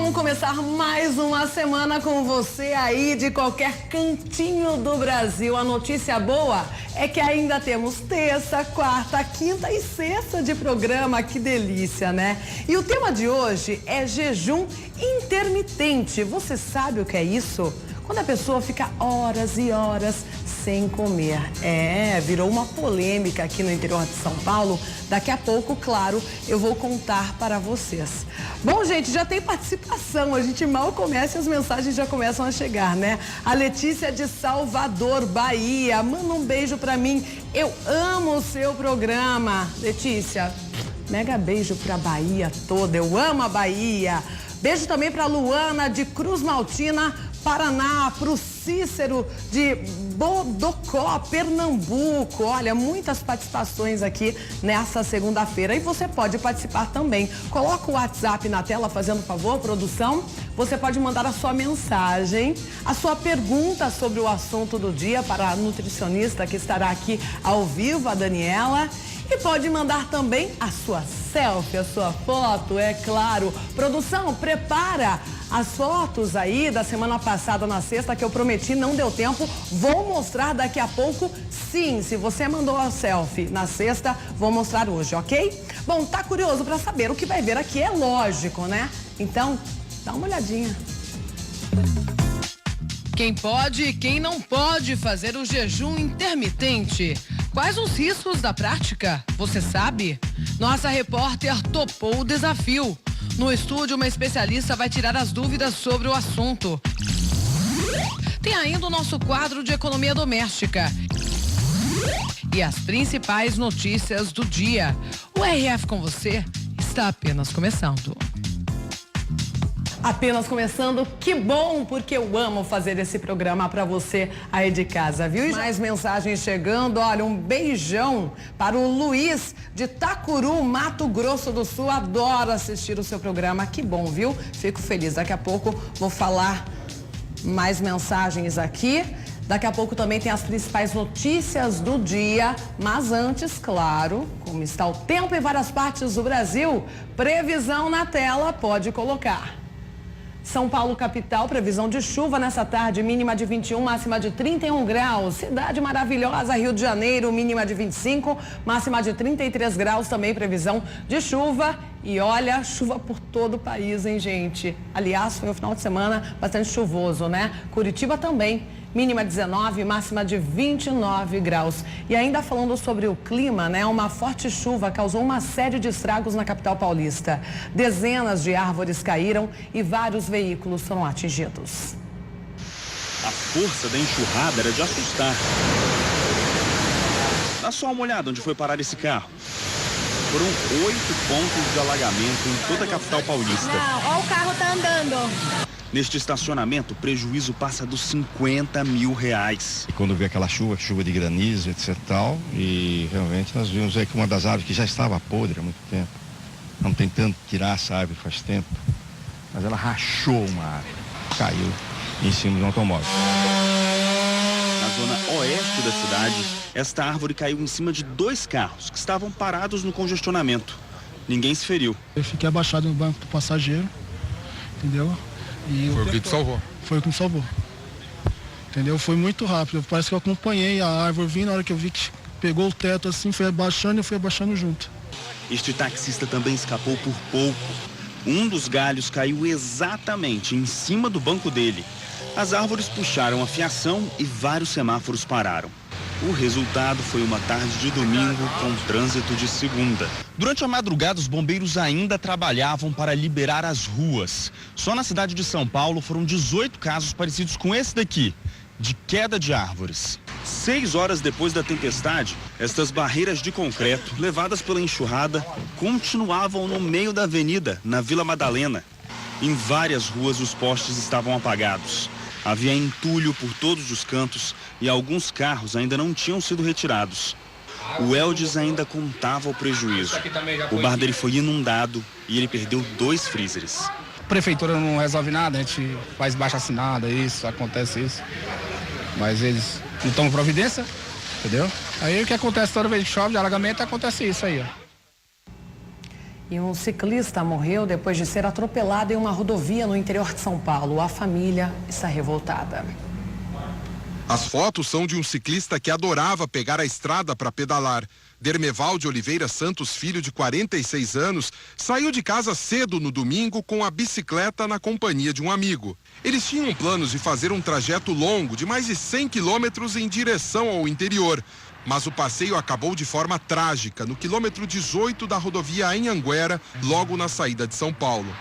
Vamos começar mais uma semana com você aí de qualquer cantinho do Brasil. A notícia boa é que ainda temos terça, quarta, quinta e sexta de programa. Que delícia, né? E o tema de hoje é jejum intermitente. Você sabe o que é isso? Quando a pessoa fica horas e horas sem comer. Virou uma polêmica aqui no interior de São Paulo. Daqui a pouco, claro, eu vou contar para vocês. Bom, gente, já tem participação. A gente mal começa e as mensagens já começam a chegar, né? A Letícia de Salvador, Bahia. Manda um beijo para mim. Eu amo o seu programa. Letícia, mega beijo pra Bahia toda. Eu amo a Bahia. Beijo também pra Luana de Cruz Maltina, Paraná, pro Cícero de Bodocó, Pernambuco. Olha, muitas participações aqui nessa segunda-feira. E você pode participar também. Coloca o WhatsApp na tela, fazendo favor, produção. Você pode mandar a sua mensagem, a sua pergunta sobre o assunto do dia para a nutricionista que estará aqui ao vivo, a Daniela. E pode mandar também a sua selfie, a sua foto, é claro. Produção, prepara as fotos aí da semana passada na sexta que eu prometi, não deu tempo. Vou mostrar daqui a pouco, sim. Se você mandou a selfie na sexta, vou mostrar hoje, ok? Bom, tá curioso para saber o que vai ver aqui? É lógico, né? Então, dá uma olhadinha. Quem pode e quem não pode fazer o jejum intermitente? Quais os riscos da prática? Você sabe? Nossa repórter topou o desafio. No estúdio, uma especialista vai tirar as dúvidas sobre o assunto. Tem ainda o nosso quadro de economia doméstica. E as principais notícias do dia. O RF com você está apenas começando. Apenas começando, que bom, porque eu amo fazer esse programa para você aí de casa, viu? E mais mensagens chegando, olha, um beijão para o Luiz de Itacuru, Mato Grosso do Sul, adoro assistir o seu programa, que bom, viu? Fico feliz, daqui a pouco vou falar mais mensagens aqui. Daqui a pouco também tem as principais notícias do dia, mas antes, claro, como está o tempo em várias partes do Brasil, previsão na tela, pode colocar. São Paulo, capital, previsão de chuva nessa tarde, mínima de 21, máxima de 31 graus. Cidade maravilhosa, Rio de Janeiro, mínima de 25, máxima de 33 graus, também previsão de chuva. E olha, chuva por todo o país, hein, gente? Aliás, foi um final de semana bastante chuvoso, né? Curitiba também. Mínima 19, máxima de 29 graus. E ainda falando sobre o clima, né? Uma forte chuva causou uma série de estragos na capital paulista. Dezenas de árvores caíram e vários veículos foram atingidos. A força da enxurrada era de assustar. Dá só uma olhada onde foi parar esse carro. Foram 8 pontos de alagamento em toda a capital paulista. Não, ó, o carro tá andando. Neste estacionamento, o prejuízo passa dos R$50 mil. E quando veio aquela chuva de granizo, etc e tal, e realmente nós vimos aí que uma das árvores que já estava podre há muito tempo, não tentando tirar essa árvore faz tempo, mas ela rachou uma árvore, caiu em cima de um automóvel. Na zona oeste da cidade, esta árvore caiu em cima de 2 carros que estavam parados no congestionamento. Ninguém se feriu. Eu fiquei abaixado no banco do passageiro, entendeu? E foi o que te salvou? Foi o que me salvou. Entendeu? Foi muito rápido. Parece que eu acompanhei a árvore vindo, na hora que eu vi que pegou o teto assim, foi abaixando e eu fui abaixando junto. Este taxista também escapou por pouco. Um dos galhos caiu exatamente em cima do banco dele. As árvores puxaram a fiação e vários semáforos pararam. O resultado foi uma tarde de domingo com trânsito de segunda. Durante a madrugada, os bombeiros ainda trabalhavam para liberar as ruas. Só na cidade de São Paulo foram 18 casos parecidos com esse daqui, de queda de árvores. 6 horas depois da tempestade, estas barreiras de concreto, levadas pela enxurrada, continuavam no meio da avenida, na Vila Madalena. Em várias ruas, os postes estavam apagados. Havia entulho por todos os cantos e alguns carros ainda não tinham sido retirados. O Eldes ainda contava o prejuízo. O bar dele foi inundado e ele perdeu 2 freezers. A prefeitura não resolve nada, a gente faz baixa-assinada, isso, acontece isso. Mas eles não tomam providência, entendeu? Aí o que acontece toda vez que chove de alagamento, acontece isso aí, ó. E um ciclista morreu depois de ser atropelado em uma rodovia no interior de São Paulo. A família está revoltada. As fotos são de um ciclista que adorava pegar a estrada para pedalar. Dermeval de Oliveira Santos Filho, de 46 anos, saiu de casa cedo no domingo com a bicicleta na companhia de um amigo. Eles tinham planos de fazer um trajeto longo de mais de 100 quilômetros em direção ao interior. Mas o passeio acabou de forma trágica no quilômetro 18 da rodovia Anhanguera, logo na saída de São Paulo.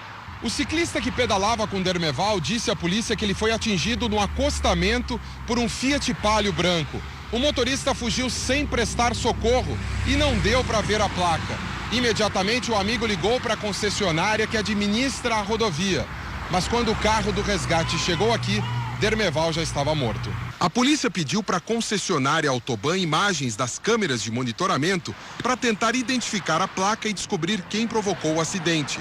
O ciclista que pedalava com Dermeval disse à polícia que ele foi atingido no acostamento por um Fiat Palio branco. O motorista fugiu sem prestar socorro e não deu para ver a placa. Imediatamente o amigo ligou para a concessionária que administra a rodovia. Mas quando o carro do resgate chegou aqui, Dermeval já estava morto. A polícia pediu para a concessionária Autoban imagens das câmeras de monitoramento para tentar identificar a placa e descobrir quem provocou o acidente.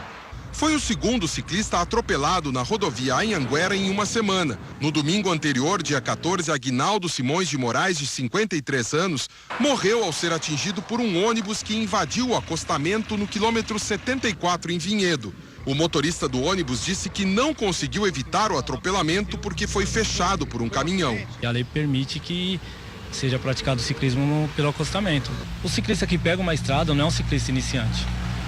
Foi o segundo ciclista atropelado na rodovia Anhanguera em uma semana. No domingo anterior, dia 14, Aguinaldo Simões de Moraes, de 53 anos, morreu ao ser atingido por um ônibus que invadiu o acostamento no quilômetro 74 em Vinhedo. O motorista do ônibus disse que não conseguiu evitar o atropelamento porque foi fechado por um caminhão. A lei permite que seja praticado o ciclismo pelo acostamento. O ciclista que pega uma estrada não é um ciclista iniciante,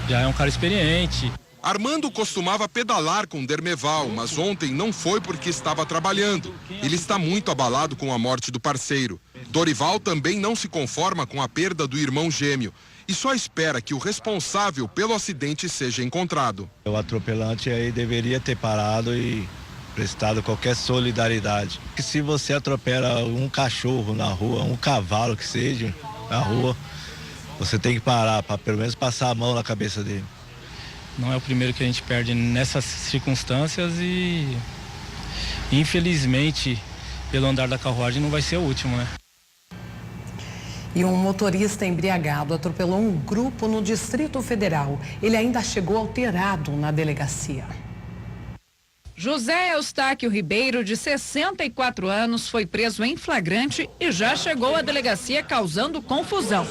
já é um cara experiente. Armando costumava pedalar com Dermeval, mas ontem não foi porque estava trabalhando. Ele está muito abalado com a morte do parceiro. Dorival também não se conforma com a perda do irmão gêmeo e só espera que o responsável pelo acidente seja encontrado. O atropelante aí deveria ter parado e prestado qualquer solidariedade. Se você atropela um cachorro na rua, um cavalo que seja na rua, você tem que parar para pelo menos passar a mão na cabeça dele. Não é o primeiro que a gente perde nessas circunstâncias e, infelizmente, pelo andar da carruagem, não vai ser o último, né? E um motorista embriagado atropelou um grupo no Distrito Federal. Ele ainda chegou alterado na delegacia. José Eustáquio Ribeiro, de 64 anos, foi preso em flagrante e já chegou à delegacia causando confusão.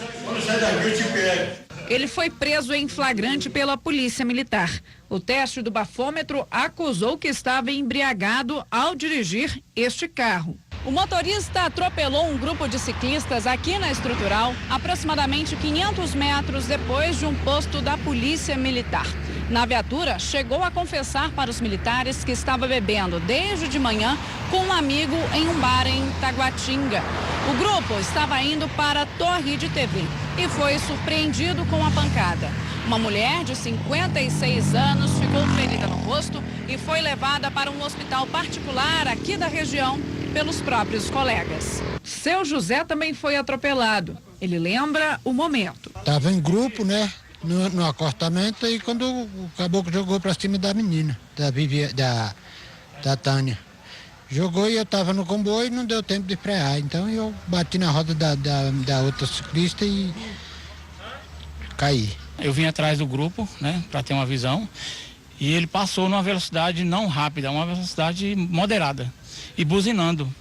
Ele foi preso em flagrante pela Polícia Militar. O teste do bafômetro acusou que estava embriagado ao dirigir este carro. O motorista atropelou um grupo de ciclistas aqui na Estrutural, aproximadamente 500 metros depois de um posto da Polícia Militar. Na viatura, chegou a confessar para os militares que estava bebendo desde de manhã com um amigo em um bar em Taguatinga. O grupo estava indo para a Torre de TV e foi surpreendido com a pancada. Uma mulher de 56 anos ficou ferida no rosto e foi levada para um hospital particular aqui da região pelos próprios colegas. Seu José também foi atropelado. Ele lembra o momento. Estava em grupo, né? No acostamento, e quando o caboclo jogou para cima da menina, da Tânia. Jogou e eu estava no comboio e não deu tempo de frear. Então eu bati na roda da outra ciclista e caí. Eu vim atrás do grupo, né, para ter uma visão, e ele passou numa velocidade não rápida, uma velocidade moderada, e buzinando.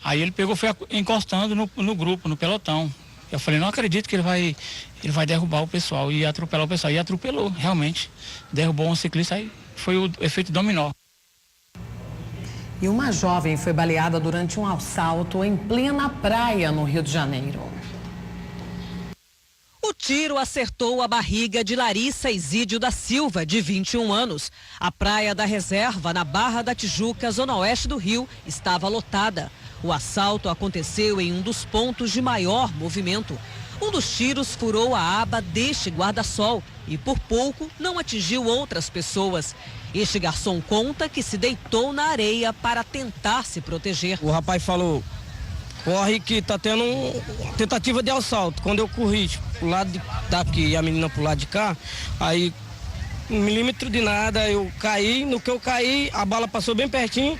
Aí ele pegou, foi encostando no grupo, no pelotão. Eu falei, não acredito que ele vai derrubar o pessoal e atropelar o pessoal. E atropelou, realmente. Derrubou um ciclista, aí foi o efeito dominó. E uma jovem foi baleada durante um assalto em plena praia no Rio de Janeiro. O tiro acertou a barriga de Larissa Isídio da Silva, de 21 anos. A praia da Reserva, na Barra da Tijuca, zona oeste do Rio, estava lotada. O assalto aconteceu em um dos pontos de maior movimento. Um dos tiros furou a aba deste guarda-sol e por pouco não atingiu outras pessoas. Este garçom conta que se deitou na areia para tentar se proteger. O rapaz falou, corre que tá tendo tentativa de assalto. Quando eu corri pro lado daqui e a menina pro lado de cá, aí 1 milímetro de nada, eu caí. No que eu caí, a bala passou bem pertinho.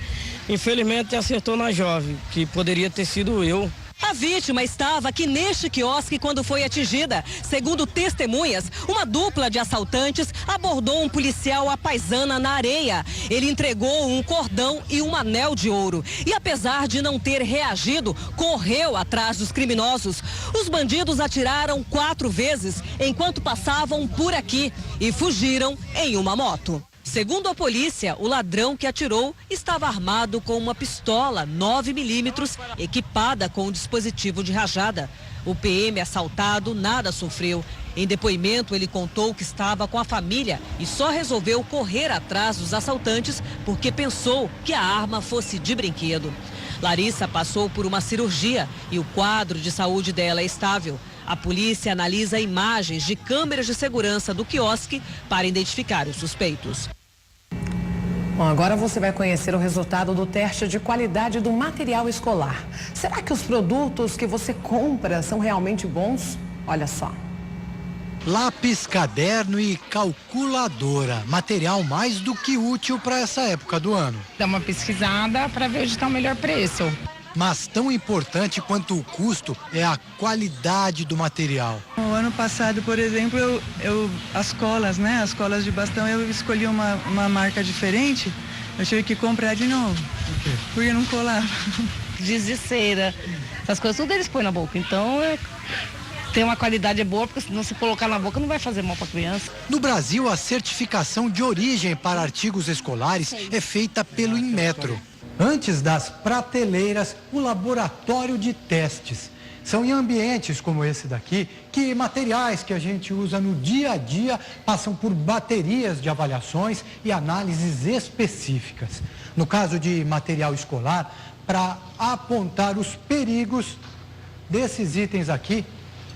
Infelizmente acertou na jovem, que poderia ter sido eu. A A vítima estava aqui neste quiosque quando foi atingida. Segundo testemunhas, uma dupla de assaltantes abordou um policial à paisana na areia. Ele entregou um cordão e um anel de ouro. E apesar de não ter reagido, correu atrás dos criminosos. Os bandidos atiraram 4 vezes enquanto passavam por aqui e fugiram em uma moto. Segundo a polícia, o ladrão que atirou estava armado com uma pistola 9mm, equipada com um dispositivo de rajada. O PM assaltado nada sofreu. Em depoimento, ele contou que estava com a família e só resolveu correr atrás dos assaltantes porque pensou que a arma fosse de brinquedo. Larissa passou por uma cirurgia e o quadro de saúde dela é estável. A polícia analisa imagens de câmeras de segurança do quiosque para identificar os suspeitos. Bom, agora você vai conhecer o resultado do teste de qualidade do material escolar. Será que os produtos que você compra são realmente bons? Olha só. Lápis, caderno e calculadora. Material mais do que útil para essa época do ano. Dá uma pesquisada para ver onde está o melhor preço. Mas tão importante quanto o custo é a qualidade do material. O ano passado, por exemplo, as colas, né? As colas de bastão, eu escolhi uma marca diferente. Eu tive que comprar de novo. Por quê? Porque não colava. Giz de cera, essas coisas tudo eles põem na boca. Então tem uma qualidade boa, porque se não se colocar na boca não vai fazer mal para a criança. No Brasil, a certificação de origem para artigos escolares é feita pelo Inmetro. Antes das prateleiras, o laboratório de testes. São em ambientes como esse daqui que materiais que a gente usa no dia a dia passam por baterias de avaliações e análises específicas. No caso de material escolar, para apontar os perigos desses itens aqui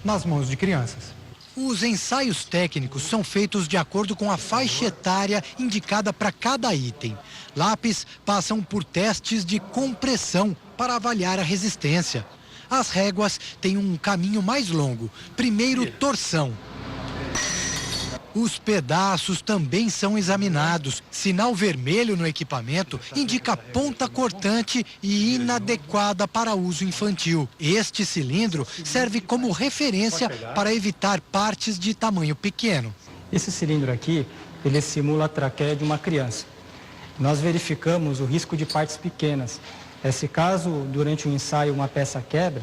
nas mãos de crianças. Os ensaios técnicos são feitos de acordo com a faixa etária indicada para cada item. Lápis passam por testes de compressão para avaliar a resistência. As réguas têm um caminho mais longo. Primeiro, torção. Os pedaços também são examinados. Sinal vermelho no equipamento indica ponta cortante e inadequada para uso infantil. Este cilindro serve como referência para evitar partes de tamanho pequeno. Esse cilindro aqui, ele simula a traqueia de uma criança. Nós verificamos o risco de partes pequenas. Se caso, durante o ensaio, uma peça quebra,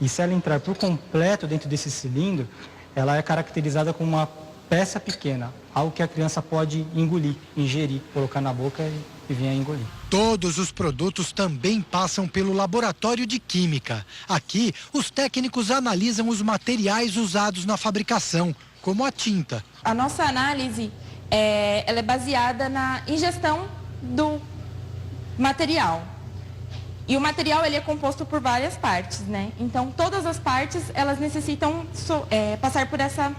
e se ela entrar por completo dentro desse cilindro, ela é caracterizada como uma peça pequena, algo que a criança pode engolir, ingerir, colocar na boca e vir a engolir. Todos os produtos também passam pelo laboratório de química. Aqui, os técnicos analisam os materiais usados na fabricação, como a tinta. A nossa análise ela é baseada na ingestão do material. E o material ele é composto por várias partes, né? Então, todas as partes, elas necessitam passar por essa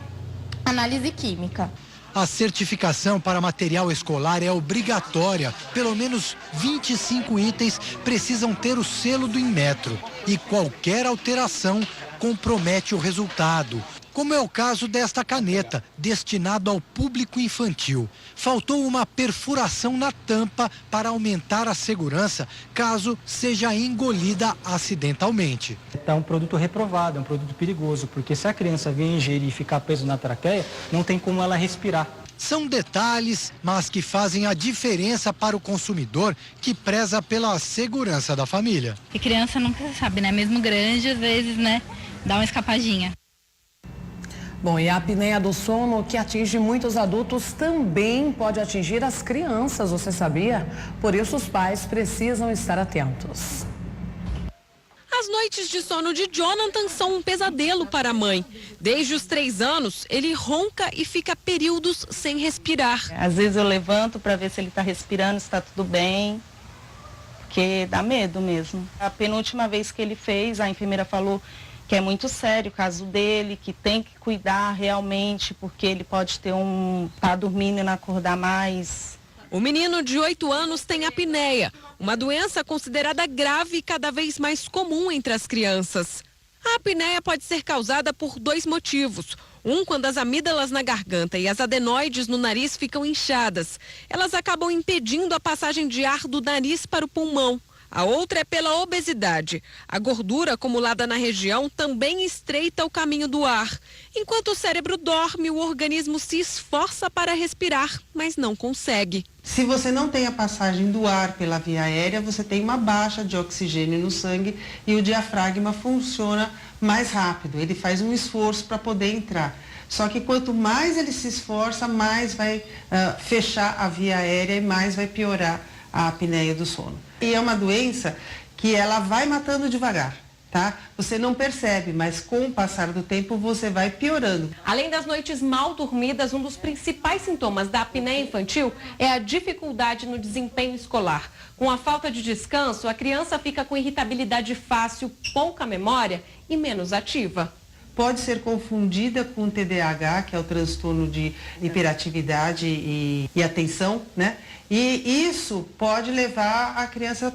análise química. A certificação para material escolar é obrigatória. Pelo menos 25 itens precisam ter o selo do Inmetro. E qualquer alteração compromete o resultado. Como é o caso desta caneta, destinada ao público infantil. Faltou uma perfuração na tampa para aumentar a segurança, caso seja engolida acidentalmente. É um produto reprovado, é um produto perigoso, porque se a criança vier ingerir e ficar preso na traqueia, não tem como ela respirar. São detalhes, mas que fazem a diferença para o consumidor que preza pela segurança da família. E criança nunca sabe, né? Mesmo grande, às vezes, né? Dá uma escapadinha. Bom, e a apneia do sono, que atinge muitos adultos, também pode atingir as crianças, você sabia? Por isso os pais precisam estar atentos. As noites de sono de Jonathan são um pesadelo para a mãe. Desde os 3 anos, ele ronca e fica períodos sem respirar. Às vezes eu levanto para ver se ele está respirando, se está tudo bem, porque dá medo mesmo. A penúltima vez que ele fez, a enfermeira falou que é muito sério o caso dele, que tem que cuidar realmente, porque ele pode ter tá dormindo e não acordar mais. O menino de 8 anos tem apneia, uma doença considerada grave e cada vez mais comum entre as crianças. A apneia pode ser causada por 2 motivos. Quando as amígdalas na garganta e as adenoides no nariz ficam inchadas. Elas acabam impedindo a passagem de ar do nariz para o pulmão. A outra é pela obesidade. A gordura acumulada na região também estreita o caminho do ar. Enquanto o cérebro dorme, o organismo se esforça para respirar, mas não consegue. Se você não tem a passagem do ar pela via aérea, você tem uma baixa de oxigênio no sangue e o diafragma funciona mais rápido. Ele faz um esforço para poder entrar. Só que quanto mais ele se esforça, mais vai fechar a via aérea e mais vai piorar a apneia do sono. E é uma doença que ela vai matando devagar, tá? Você não percebe, mas com o passar do tempo você vai piorando. Além das noites mal dormidas, um dos principais sintomas da apneia infantil é a dificuldade no desempenho escolar. Com a falta de descanso, a criança fica com irritabilidade fácil, pouca memória e menos ativa. Pode ser confundida com TDAH, que é o transtorno de hiperatividade e atenção, né? E isso pode levar a criança,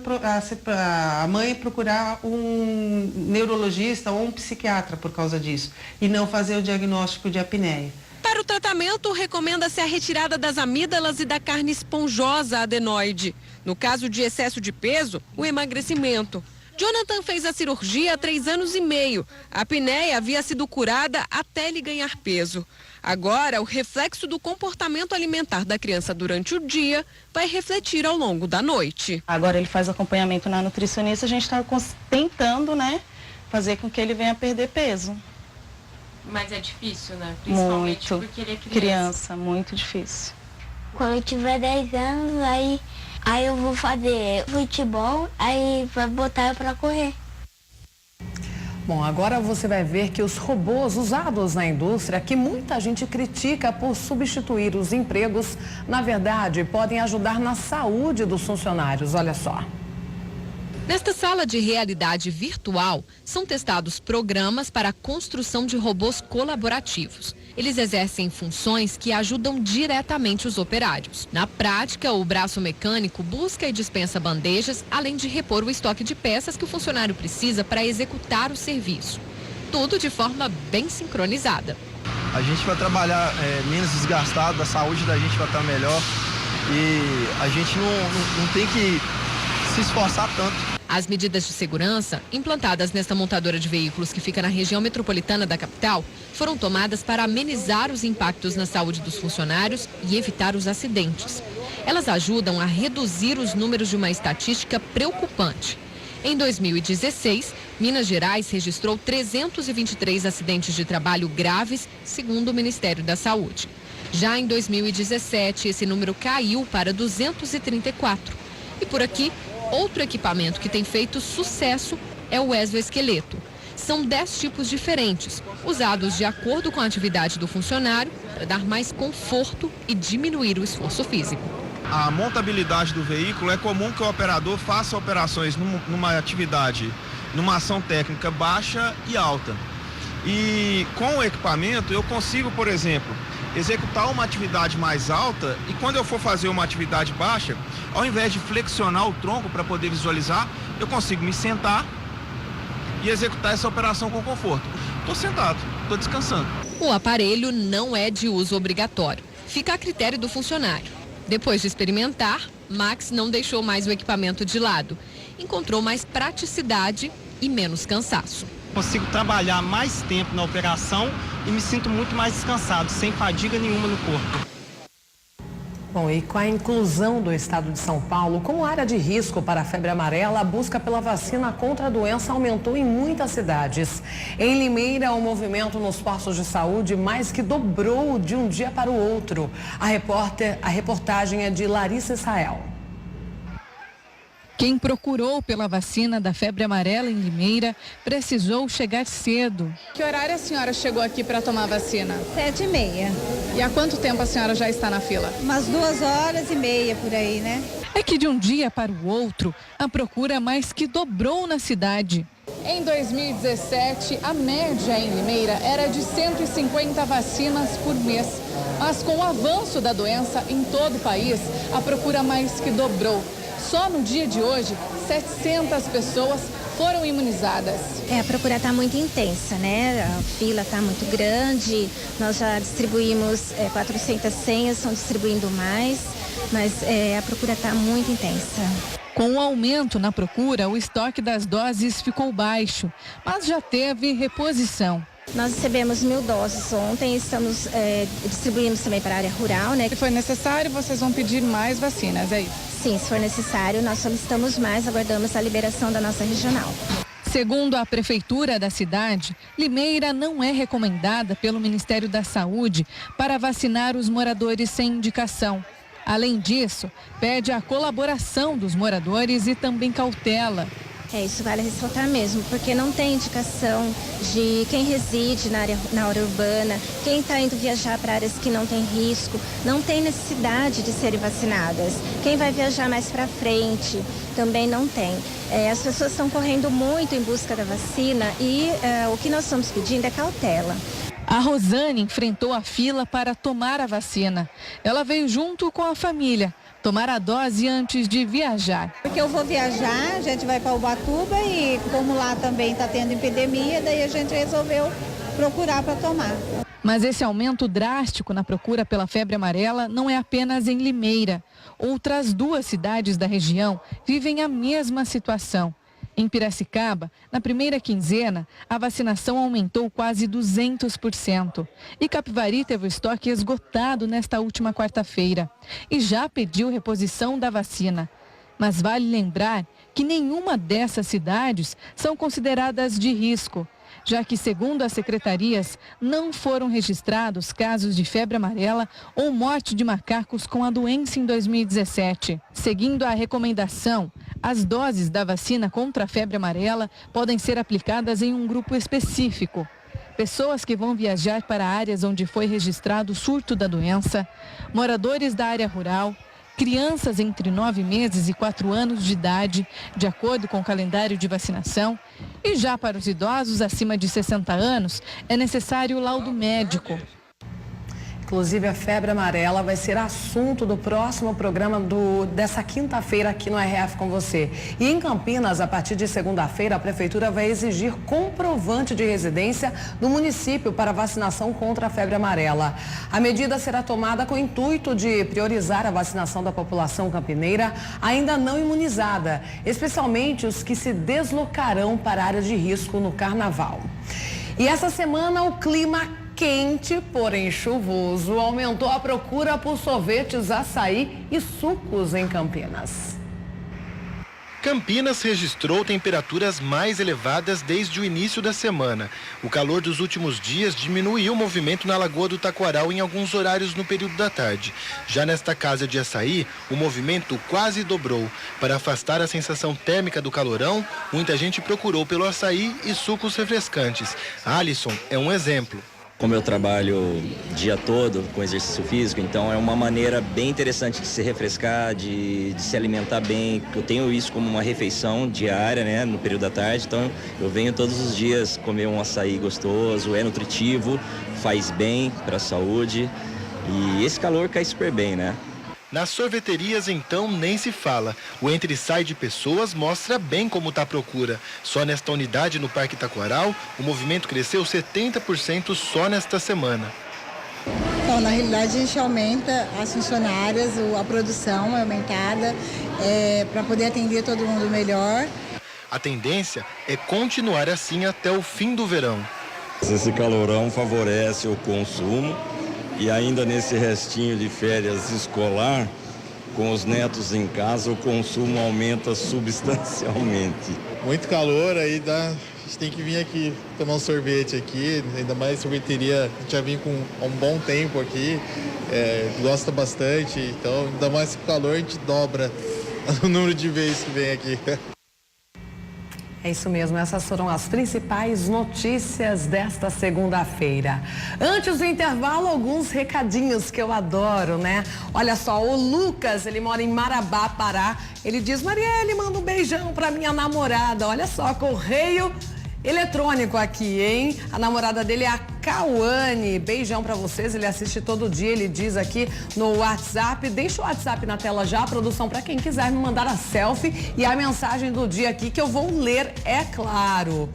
a mãe procurar um neurologista ou um psiquiatra por causa disso e não fazer o diagnóstico de apneia. Para o tratamento, recomenda-se a retirada das amígdalas e da carne esponjosa adenoide. No caso de excesso de peso, o emagrecimento. Jonathan fez a cirurgia há 3 anos e meio. A apneia havia sido curada até ele ganhar peso. Agora, o reflexo do comportamento alimentar da criança durante o dia vai refletir ao longo da noite. Agora ele faz acompanhamento na nutricionista, a gente está tentando, né, fazer com que ele venha perder peso. Mas é difícil, né? Principalmente muito. Porque ele é criança, muito difícil. Quando eu tiver 10 anos, aí eu vou fazer futebol, aí vai botar pra correr. Bom, agora você vai ver que os robôs usados na indústria, que muita gente critica por substituir os empregos, na verdade, podem ajudar na saúde dos funcionários. Olha só. Nesta sala de realidade virtual, são testados programas para a construção de robôs colaborativos. Eles exercem funções que ajudam diretamente os operários. Na prática, o braço mecânico busca e dispensa bandejas, além de repor o estoque de peças que o funcionário precisa para executar o serviço. Tudo de forma bem sincronizada. A gente vai trabalhar menos desgastado, a saúde da gente vai estar melhor e a gente não tem que se esforçar tanto. As medidas de segurança, implantadas nesta montadora de veículos que fica na região metropolitana da capital, foram tomadas para amenizar os impactos na saúde dos funcionários e evitar os acidentes. Elas ajudam a reduzir os números de uma estatística preocupante. Em 2016, Minas Gerais registrou 323 acidentes de trabalho graves, segundo o Ministério da Saúde. Já em 2017, esse número caiu para 234. E por aqui, outro equipamento que tem feito sucesso é o exoesqueleto. São 10 tipos diferentes, usados de acordo com a atividade do funcionário para dar mais conforto e diminuir o esforço físico. A montabilidade do veículo é comum que o operador faça operações numa atividade, numa ação técnica baixa e alta. E com o equipamento eu consigo, por exemplo, executar uma atividade mais alta e quando eu for fazer uma atividade baixa, ao invés de flexionar o tronco para poder visualizar, eu consigo me sentar e executar essa operação com conforto. Estou sentado, estou descansando. O aparelho não é de uso obrigatório. Fica a critério do funcionário. Depois de experimentar, Max não deixou mais o equipamento de lado. Encontrou mais praticidade e menos cansaço. Consigo trabalhar mais tempo na operação e me sinto muito mais descansado, sem fadiga nenhuma no corpo. Bom, e com a inclusão do estado de São Paulo como área de risco para a febre amarela, a busca pela vacina contra a doença aumentou em muitas cidades. Em Limeira, o movimento nos postos de saúde mais que dobrou de um dia para o outro. A reportagem é de Larissa Israel. Quem procurou pela vacina da febre amarela em Limeira precisou chegar cedo. Que horário a senhora chegou aqui para tomar a vacina? 7h30. E há quanto tempo a senhora já está na fila? Umas 2h30 por aí, né? É que de um dia para o outro, a procura mais que dobrou na cidade. Em 2017, a média em Limeira era de 150 vacinas por mês. Mas com o avanço da doença em todo o país, a procura mais que dobrou. Só no dia de hoje, 700 pessoas foram imunizadas. A procura está muito intensa, né? A fila está muito grande. Nós já distribuímos 400 senhas, estão distribuindo mais, mas a procura está muito intensa. Com o aumento na procura, o estoque das doses ficou baixo, mas já teve reposição. Nós recebemos 1.000 doses ontem, estamos distribuindo também para a área rural, né? Se for necessário, vocês vão pedir mais vacinas, é isso? Sim, se for necessário, nós solicitamos mais, aguardamos a liberação da nossa regional. Segundo a prefeitura da cidade, Limeira não é recomendada pelo Ministério da Saúde para vacinar os moradores sem indicação. Além disso, pede a colaboração dos moradores e também cautela. Isso vale ressaltar mesmo, porque não tem indicação de quem reside na área urbana, quem está indo viajar para áreas que não tem risco, não tem necessidade de serem vacinadas. Quem vai viajar mais para frente também não tem. As pessoas estão correndo muito em busca da vacina e o que nós estamos pedindo é cautela. A Rosane enfrentou a fila para tomar a vacina. Ela veio junto com a família tomar a dose antes de viajar. Porque eu vou viajar, a gente vai para Ubatuba e como lá também está tendo epidemia, daí a gente resolveu procurar para tomar. Mas esse aumento drástico na procura pela febre amarela não é apenas em Limeira. Outras 2 cidades da região vivem a mesma situação. Em Piracicaba, na primeira quinzena, a vacinação aumentou quase 200%. E Capivari teve o estoque esgotado nesta última quarta-feira e já pediu reposição da vacina. Mas vale lembrar que nenhuma dessas cidades são consideradas de risco, já que, segundo as secretarias, não foram registrados casos de febre amarela ou morte de macacos com a doença em 2017. Seguindo a recomendação, as doses da vacina contra a febre amarela podem ser aplicadas em um grupo específico. Pessoas que vão viajar para áreas onde foi registrado o surto da doença, moradores da área rural, crianças entre 9 meses e 4 anos de idade, de acordo com o calendário de vacinação. E já para os idosos acima de 60 anos, é necessário laudo médico. Inclusive, a febre amarela vai ser assunto do próximo programa dessa quinta-feira aqui no RF com você. E em Campinas, a partir de segunda-feira, a Prefeitura vai exigir comprovante de residência do município para vacinação contra a febre amarela. A medida será tomada com o intuito de priorizar a vacinação da população campineira ainda não imunizada, especialmente os que se deslocarão para áreas de risco no carnaval. E essa semana o clima quente, porém chuvoso, aumentou a procura por sorvetes, açaí e sucos em Campinas. Campinas registrou temperaturas mais elevadas desde o início da semana. O calor dos últimos dias diminuiu o movimento na Lagoa do Taquaral em alguns horários no período da tarde. Já nesta casa de açaí, o movimento quase dobrou. Para afastar a sensação térmica do calorão, muita gente procurou pelo açaí e sucos refrescantes. Alisson é um exemplo. Como eu trabalho o dia todo com exercício físico, então é uma maneira bem interessante de se refrescar, de se alimentar bem. Eu tenho isso como uma refeição diária, né, no período da tarde, então eu venho todos os dias comer um açaí gostoso, é nutritivo, faz bem para a saúde e esse calor cai super bem, né? Nas sorveterias, então, nem se fala. O entre e sai de pessoas mostra bem como está a procura. Só nesta unidade no Parque Taquaral, o movimento cresceu 70% só nesta semana. Então, na realidade, a gente aumenta as funcionárias, a produção é aumentada para poder atender todo mundo melhor. A tendência é continuar assim até o fim do verão. Esse calorão favorece o consumo. E ainda nesse restinho de férias escolar, com os netos em casa, o consumo aumenta substancialmente. Muito calor, aí a gente tem que vir aqui tomar um sorvete aqui, ainda mais sorveteria, a gente já vem com um bom tempo aqui, gosta bastante, então ainda mais com calor a gente dobra o número de vezes que vem aqui. É isso mesmo, essas foram as principais notícias desta segunda-feira. Antes do intervalo, alguns recadinhos que eu adoro, né? Olha só, o Lucas, ele mora em Marabá, Pará. Ele diz: Marielle, manda um beijão pra minha namorada. Olha só, correio eletrônico aqui, hein? A namorada dele é a Cauane. Beijão pra vocês, ele assiste todo dia, ele diz aqui no WhatsApp. Deixa o WhatsApp na tela já, produção, pra quem quiser me mandar a selfie e a mensagem do dia aqui, que eu vou ler, é claro.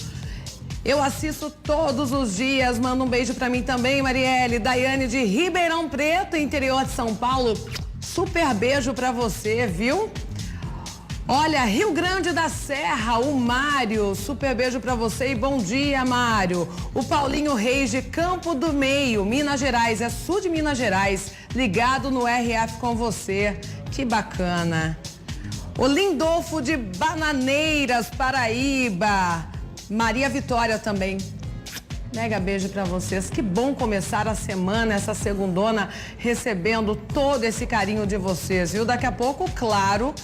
Eu assisto todos os dias, manda um beijo pra mim também, Marielle. Daiane de Ribeirão Preto, interior de São Paulo. Super beijo pra você, viu? Olha, Rio Grande da Serra, o Mário, super beijo pra você e bom dia, Mário. O Paulinho Reis de Campo do Meio, Minas Gerais, é sul de Minas Gerais, ligado no RF com você, que bacana. O Lindolfo de Bananeiras, Paraíba, Maria Vitória também. Mega beijo pra vocês, que bom começar a semana, essa segundona, recebendo todo esse carinho de vocês, viu? Daqui a pouco, claro,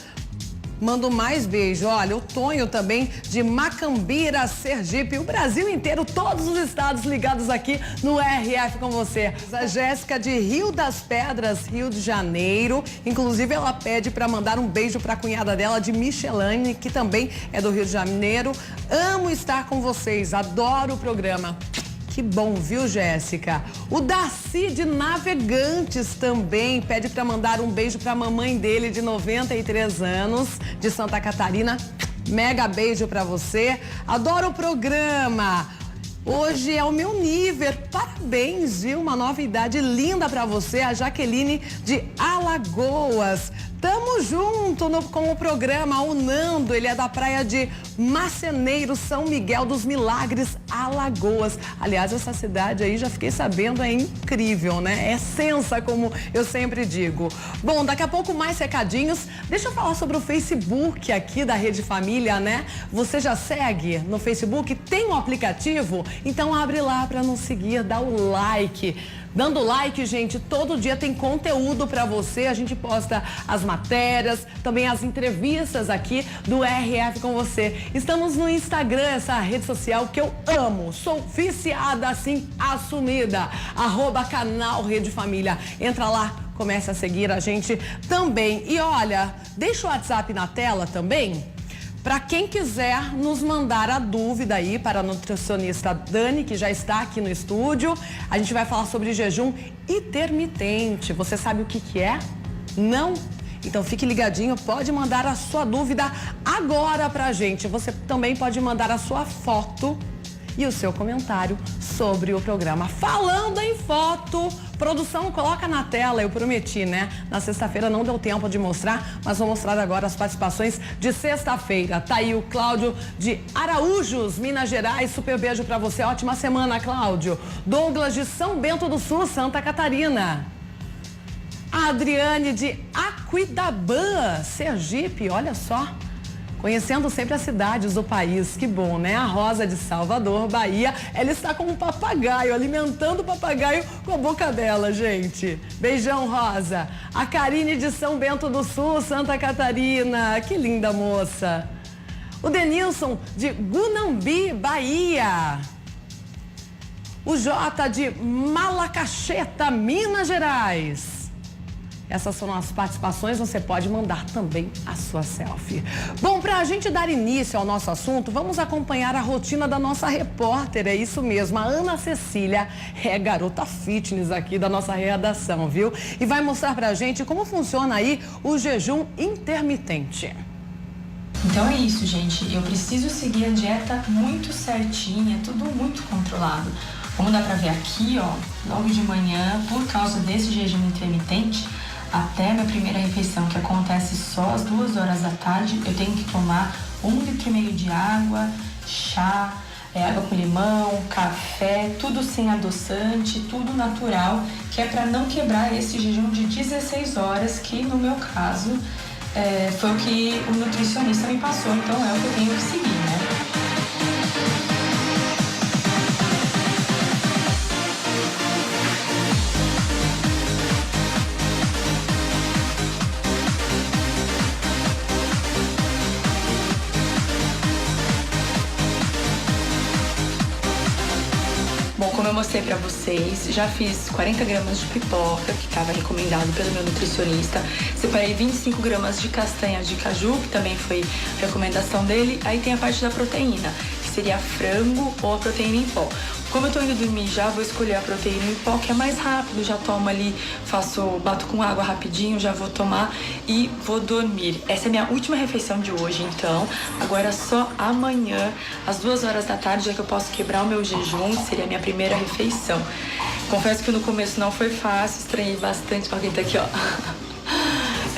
mando mais beijo. Olha, o Tonho também de Macambira, Sergipe, o Brasil inteiro, todos os estados ligados aqui no RF com você. A Jéssica de Rio das Pedras, Rio de Janeiro, inclusive ela pede para mandar um beijo para a cunhada dela de Michelane, que também é do Rio de Janeiro. Amo estar com vocês, adoro o programa. Que bom, viu, Jéssica? O Darcy de Navegantes também pede para mandar um beijo para a mamãe dele de 93 anos, de Santa Catarina. Mega beijo para você. Adoro o programa. Hoje é o meu nível. Parabéns, viu? Uma novidade linda para você, a Jaqueline de Alagoas. Tamo junto com o programa. O Nando, ele é da praia de Marceneiro, São Miguel dos Milagres, Alagoas. Aliás, essa cidade aí, já fiquei sabendo, é incrível, né? É sensa, como eu sempre digo. Bom, daqui a pouco mais recadinhos. Deixa eu falar sobre o Facebook aqui da Rede Família, né? Você já segue no Facebook? Tem um aplicativo? Então abre lá para nos seguir, dá o like. Dando like, gente, todo dia tem conteúdo para você. A gente posta as matérias, também as entrevistas aqui do RF com você. Estamos no Instagram, essa rede social que eu amo. Sou viciada, assim, assumida. @canal Rede Família. Entra lá, comece a seguir a gente também. E olha, deixa o WhatsApp na tela também. Para quem quiser nos mandar a dúvida aí para a nutricionista Dani, que já está aqui no estúdio, a gente vai falar sobre jejum intermitente. Você sabe o que é? Não? Então fique ligadinho, pode mandar a sua dúvida agora pra gente. Você também pode mandar a sua foto e o seu comentário sobre o programa. Falando em foto, produção, coloca na tela, eu prometi, né? Na sexta-feira não deu tempo de mostrar, mas vou mostrar agora as participações de sexta-feira. Tá aí o Cláudio de Araújos, Minas Gerais, super beijo pra você, ótima semana, Cláudio. Douglas de São Bento do Sul, Santa Catarina. A Adriane de Aquidabã, Sergipe, olha só. Conhecendo sempre as cidades do país, que bom, né? A Rosa de Salvador, Bahia, ela está com um papagaio, alimentando o papagaio com a boca dela, gente. Beijão, Rosa. A Karine de São Bento do Sul, Santa Catarina, que linda moça. O Denilson de Gunambi, Bahia. O Jota de Malacacheta, Minas Gerais. Essas são as participações, você pode mandar também a sua selfie. Bom, para a gente dar início ao nosso assunto, vamos acompanhar a rotina da nossa repórter, é isso mesmo, a Ana Cecília, é garota fitness aqui da nossa redação, viu? E vai mostrar pra gente como funciona aí o jejum intermitente. Então é isso, gente, eu preciso seguir a dieta muito certinha, tudo muito controlado. Como dá pra ver aqui, ó, logo de manhã, por causa desse jejum intermitente, até minha primeira refeição, que acontece só às 2 horas da tarde, eu tenho que tomar 1,5 litro de água, chá, água com limão, café, tudo sem adoçante, tudo natural, que é para não quebrar esse jejum de 16 horas, que no meu caso foi o que o nutricionista me passou, então é o que eu tenho que seguir, né? Bom, como eu mostrei pra vocês, já fiz 40 gramas de pipoca, que estava recomendado pelo meu nutricionista. Separei 25 gramas de castanhas de caju, que também foi recomendação dele. Aí tem a parte da proteína, que seria frango ou a proteína em pó. Como eu tô indo dormir já, vou escolher a proteína em pó, que é mais rápido. Já tomo ali, bato com água rapidinho, já vou tomar e vou dormir. Essa é a minha última refeição de hoje, então. Agora só amanhã, às 2 horas da tarde, é que eu posso quebrar o meu jejum, que seria a minha primeira refeição. Confesso que no começo não foi fácil, estranhei bastante. Olha quem tá aqui, ó.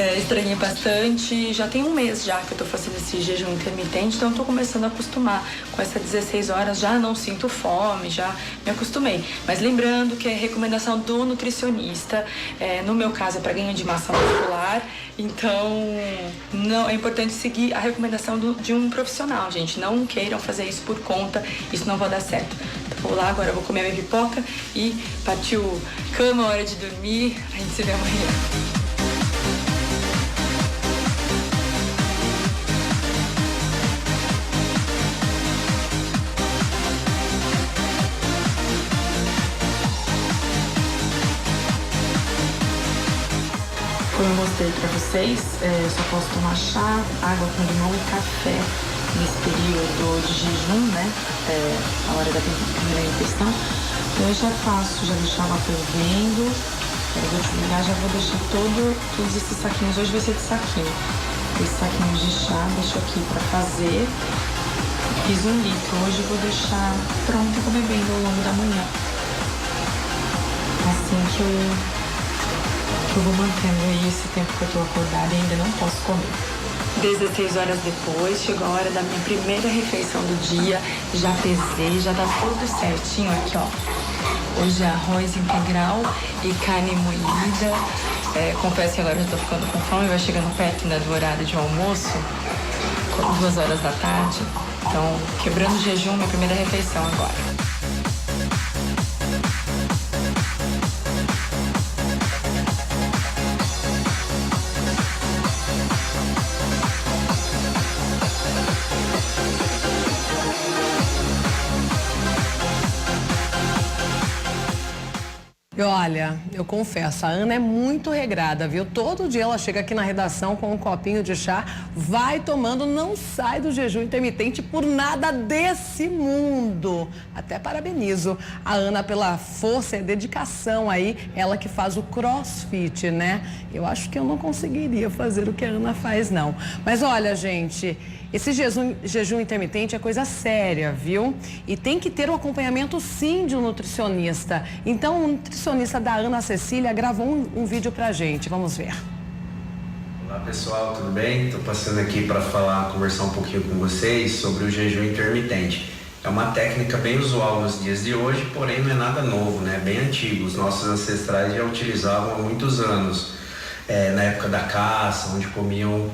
Estranhei bastante, já tem um mês já que eu tô fazendo esse jejum intermitente, então eu tô começando a acostumar com essas 16 horas, já não sinto fome, já me acostumei. Mas lembrando que é recomendação do nutricionista, no meu caso é para ganho de massa muscular, então não, é importante seguir a recomendação de um profissional, gente, não queiram fazer isso por conta, isso não vai dar certo. Então, vou lá, agora eu vou comer minha pipoca e partiu cama, hora de dormir, a gente se vê amanhã. Como eu mostrei pra vocês, eu só posso tomar chá, água com limão e café nesse período de jejum, né? A hora da primeira refeição. Então eu já faço, já deixo a água fervendo. Eu vou desligar, já vou deixar todos esses saquinhos. Hoje vai ser de saquinho. Esses saquinhos de chá, deixo aqui pra fazer. Fiz 1 litro. Hoje eu vou deixar pronto e vou bebendo ao longo da manhã. Assim que eu vou mantendo aí esse tempo que eu tô acordada e ainda não posso comer. 16 horas depois, chegou a hora da minha primeira refeição do dia. Já pesei, já tá tudo certinho aqui, ó. Hoje é arroz integral e carne moída. Confesso que agora eu já tô ficando com fome, vai chegando perto, né, do horário de almoço, 2 horas da tarde. Então, quebrando o jejum, minha primeira refeição agora. E olha, eu confesso, a Ana é muito regrada, viu? Todo dia ela chega aqui na redação com um copinho de chá, vai tomando, não sai do jejum intermitente por nada desse mundo. Até parabenizo a Ana pela força e dedicação aí, ela que faz o CrossFit, né? Eu acho que eu não conseguiria fazer o que a Ana faz, não. Mas olha, gente, esse jejum intermitente é coisa séria, viu? E tem que ter um acompanhamento, sim, de um nutricionista. Então, o nutricionista da Ana Cecília gravou um vídeo pra gente. Vamos ver. Olá, pessoal, tudo bem? Estou passando aqui para conversar um pouquinho com vocês sobre o jejum intermitente. É uma técnica bem usual nos dias de hoje, porém não é nada novo, né? Bem antigo. Os nossos ancestrais já utilizavam há muitos anos. Na época da caça, onde comiam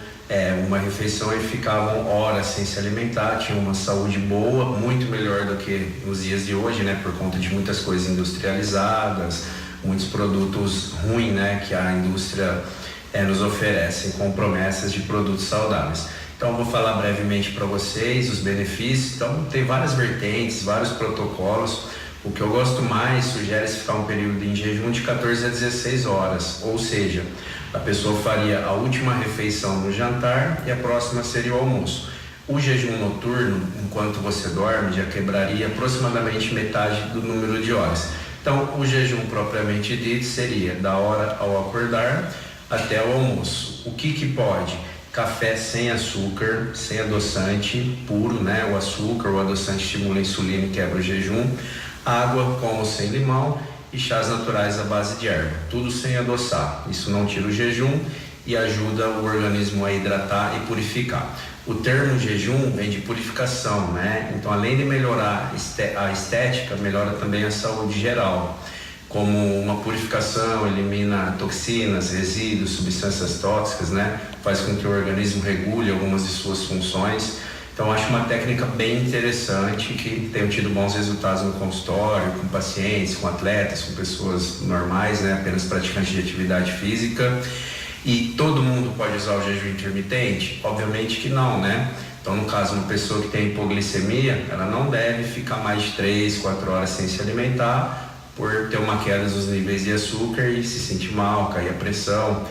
uma refeição e ficavam horas sem se alimentar, tinham uma saúde boa, muito melhor do que nos dias de hoje, né? Por conta de muitas coisas industrializadas, muitos produtos ruins, né? Que a indústria nos oferece com promessas de produtos saudáveis. Então eu vou falar brevemente para vocês os benefícios. Então tem várias vertentes, vários protocolos. O que eu gosto mais, sugere-se ficar um período em jejum de 14 a 16 horas, ou seja, a pessoa faria a última refeição no jantar e a próxima seria o almoço. O jejum noturno, enquanto você dorme, já quebraria aproximadamente metade do número de horas. Então, o jejum propriamente dito seria da hora ao acordar até o almoço. O que pode? Café sem açúcar, sem adoçante, puro, né? O açúcar, o adoçante estimula a insulina e quebra o jejum. Água com ou sem limão e chás naturais à base de erva, tudo sem adoçar. Isso não tira o jejum e ajuda o organismo a hidratar e purificar. O termo jejum vem de purificação, né? Então, além de melhorar a estética, melhora também a saúde geral. Como uma purificação, elimina toxinas, resíduos, substâncias tóxicas, né? Faz com que o organismo regule algumas de suas funções. Então, acho uma técnica bem interessante, que tenho tido bons resultados no consultório, com pacientes, com atletas, com pessoas normais, né? Apenas praticantes de atividade física. E todo mundo pode usar o jejum intermitente? Obviamente que não, né? Então, no caso, uma pessoa que tem hipoglicemia, ela não deve ficar mais de 3, 4 horas sem se alimentar, por ter uma queda dos níveis de açúcar e se sentir mal, cair a pressão.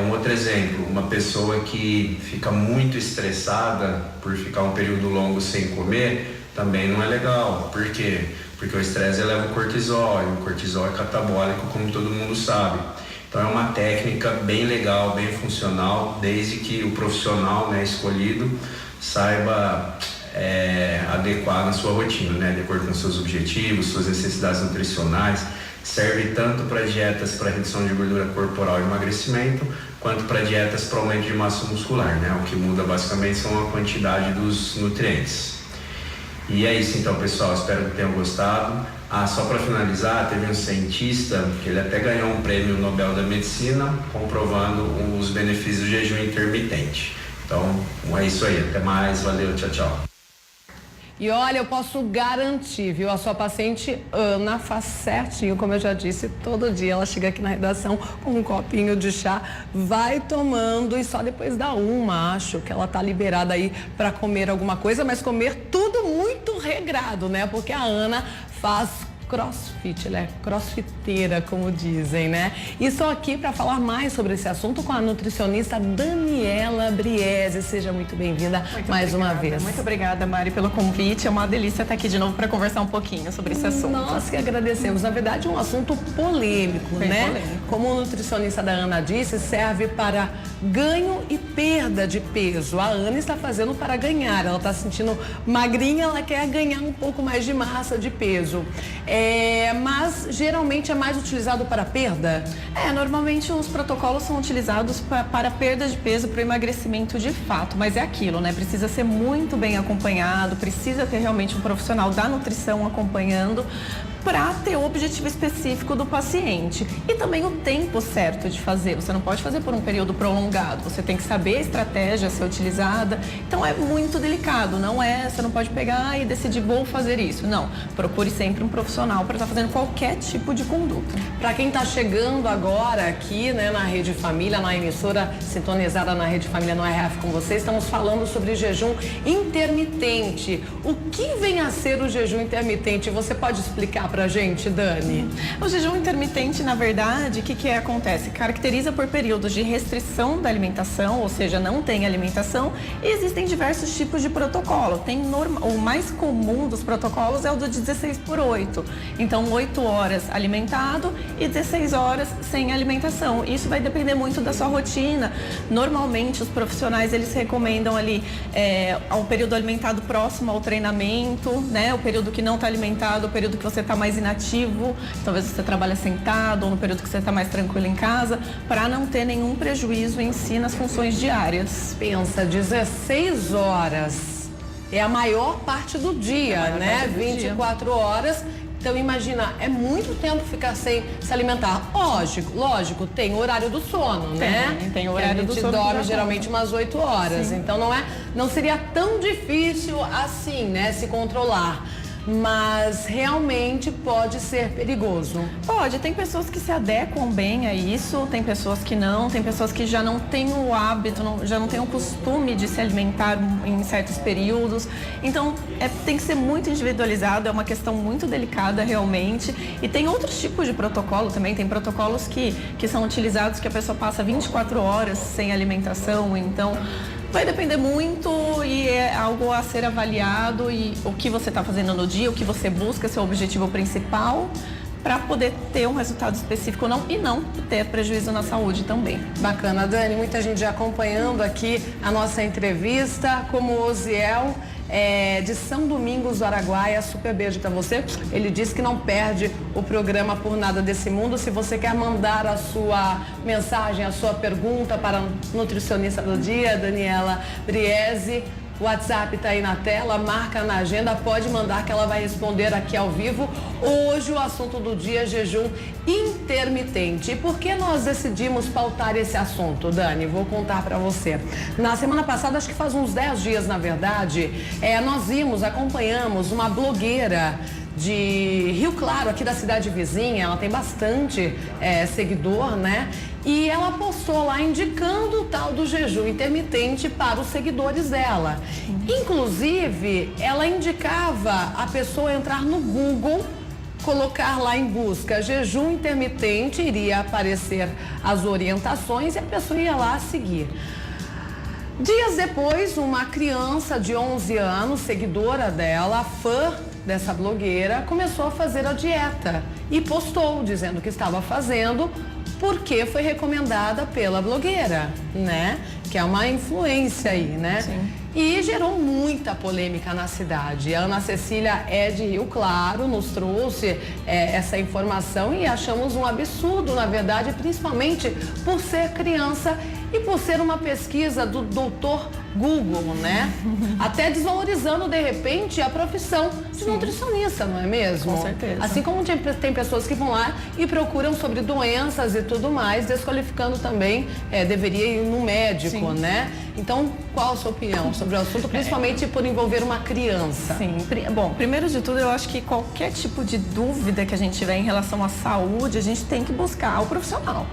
Um outro exemplo, uma pessoa que fica muito estressada por ficar um período longo sem comer, também não é legal. Por quê? Porque o estresse eleva o cortisol, e o cortisol é catabólico, como todo mundo sabe. Então é uma técnica bem legal, bem funcional, desde que o profissional, né, escolhido saiba adequar na sua rotina, né, de acordo com seus objetivos, suas necessidades nutricionais. Serve tanto para dietas para redução de gordura corporal e emagrecimento, quanto para dietas para aumento de massa muscular, né? O que muda basicamente são a quantidade dos nutrientes. E é isso então, pessoal, espero que tenham gostado. Só para finalizar, teve um cientista que ele até ganhou um prêmio Nobel da Medicina comprovando os benefícios do jejum intermitente. Então, é isso aí, até mais, valeu, tchau, tchau. E olha, eu posso garantir, viu? A sua paciente Ana faz certinho, como eu já disse, todo dia ela chega aqui na redação com um copinho de chá, vai tomando e só depois da acho que ela tá liberada aí para comer alguma coisa, mas comer tudo muito regrado, né? Porque a Ana faz crossfit, ela é crossfiteira, como dizem, né? E estou aqui para falar mais sobre esse assunto com a nutricionista Daniela Briese. Seja muito bem-vinda mais uma vez. Muito obrigada, Mari, pelo convite. É uma delícia estar aqui de novo para conversar um pouquinho sobre esse assunto. Nós que agradecemos. Na verdade, é um assunto polêmico, né? Polêmico. Como o nutricionista da Ana disse, serve para ganho e perda de peso. A Ana está fazendo para ganhar. Ela está se sentindo magrinha, ela quer ganhar um pouco mais de massa de peso. Mas geralmente é mais utilizado para perda? Normalmente os protocolos são utilizados para perda de peso, para emagrecimento de fato, mas é aquilo, né? Precisa ser muito bem acompanhado, precisa ter realmente um profissional da nutrição acompanhando para ter o objetivo específico do paciente e também o tempo certo de fazer. Você não pode fazer por um período prolongado, você tem que saber a estratégia a ser utilizada, então é muito delicado, você não pode pegar e decidir vou fazer isso, não, procure sempre um profissional para estar fazendo qualquer tipo de conduta. Para quem está chegando agora aqui, né, na Rede Família, na emissora sintonizada na Rede Família no RF com vocês, estamos falando sobre jejum intermitente. O que vem a ser o jejum intermitente? Você pode explicar pra gente, Dani? O jejum intermitente, na verdade, o que acontece? Caracteriza por períodos de restrição da alimentação, ou seja, não tem alimentação, e existem diversos tipos de protocolo. O mais comum dos protocolos é o do 16/8. Então, 8 horas alimentado e 16 horas sem alimentação. Isso vai depender muito da sua rotina. Normalmente, os profissionais, eles recomendam ali um período alimentado próximo ao treinamento, né? O período que não está alimentado, o período que você está mais inativo, talvez você trabalha sentado ou no período que você está mais tranquilo em casa, para não ter nenhum prejuízo em si nas funções diárias. Pensa, 16 horas é a maior parte do dia, né? 24 horas. Então imagina, é muito tempo ficar sem se alimentar. Lógico, tem o horário do sono, né? Tem o horário do sono. A gente dorme geralmente umas 8 horas, sim. Então não seria tão difícil assim, né, se controlar. Mas realmente pode ser perigoso. Pode, tem pessoas que se adequam bem a isso, tem pessoas que não, tem pessoas que já não têm o hábito, já não têm o costume de se alimentar em certos períodos. Então, tem que ser muito individualizado, é uma questão muito delicada realmente. E tem outros tipos de protocolo também, tem protocolos que são utilizados que a pessoa passa 24 horas sem alimentação, então vai depender muito e é algo a ser avaliado e o que você está fazendo no dia, o que você busca, seu objetivo principal, para poder ter um resultado específico e não ter prejuízo na saúde também. Bacana, Dani, muita gente já acompanhando aqui a nossa entrevista, como o Oziel, de São Domingos do Araguaia, super beijo para você. Ele disse que não perde o programa por nada desse mundo. Se você quer mandar a sua mensagem, a sua pergunta para a nutricionista do dia, Daniela Briese, o WhatsApp está aí na tela, marca na agenda, pode mandar que ela vai responder aqui ao vivo. Hoje o assunto do dia é jejum intermitente. E por que nós decidimos pautar esse assunto, Dani? Vou contar para você. Na semana passada, acho que faz uns 10 dias, na verdade, nós acompanhamos uma blogueira de Rio Claro, aqui da cidade vizinha. Ela tem bastante seguidor, né? E ela postou lá indicando o tal do jejum intermitente para os seguidores dela. Inclusive, ela indicava a pessoa entrar no Google, colocar lá em busca jejum intermitente, iria aparecer as orientações e a pessoa ia lá seguir. Dias depois, uma criança de 11 anos, seguidora dela, fã dessa blogueira, começou a fazer a dieta e postou dizendo que estava fazendo porque foi recomendada pela blogueira, né? Que é uma influência aí, né? Sim. E gerou muita polêmica na cidade. A Ana Cecília é de Rio Claro, nos trouxe essa informação e achamos um absurdo, na verdade, principalmente por ser criança e por ser uma pesquisa do doutor Google, né? Até desvalorizando, de repente, a profissão de nutricionista, não é mesmo? Com certeza. Assim como tem pessoas que vão lá e procuram sobre doenças e tudo mais, desqualificando também, deveria ir no médico, né? Então, qual a sua opinião sobre o assunto, principalmente por envolver uma criança? Sim, bom, primeiro de tudo, eu acho que qualquer tipo de dúvida que a gente tiver em relação à saúde, a gente tem que buscar o profissional.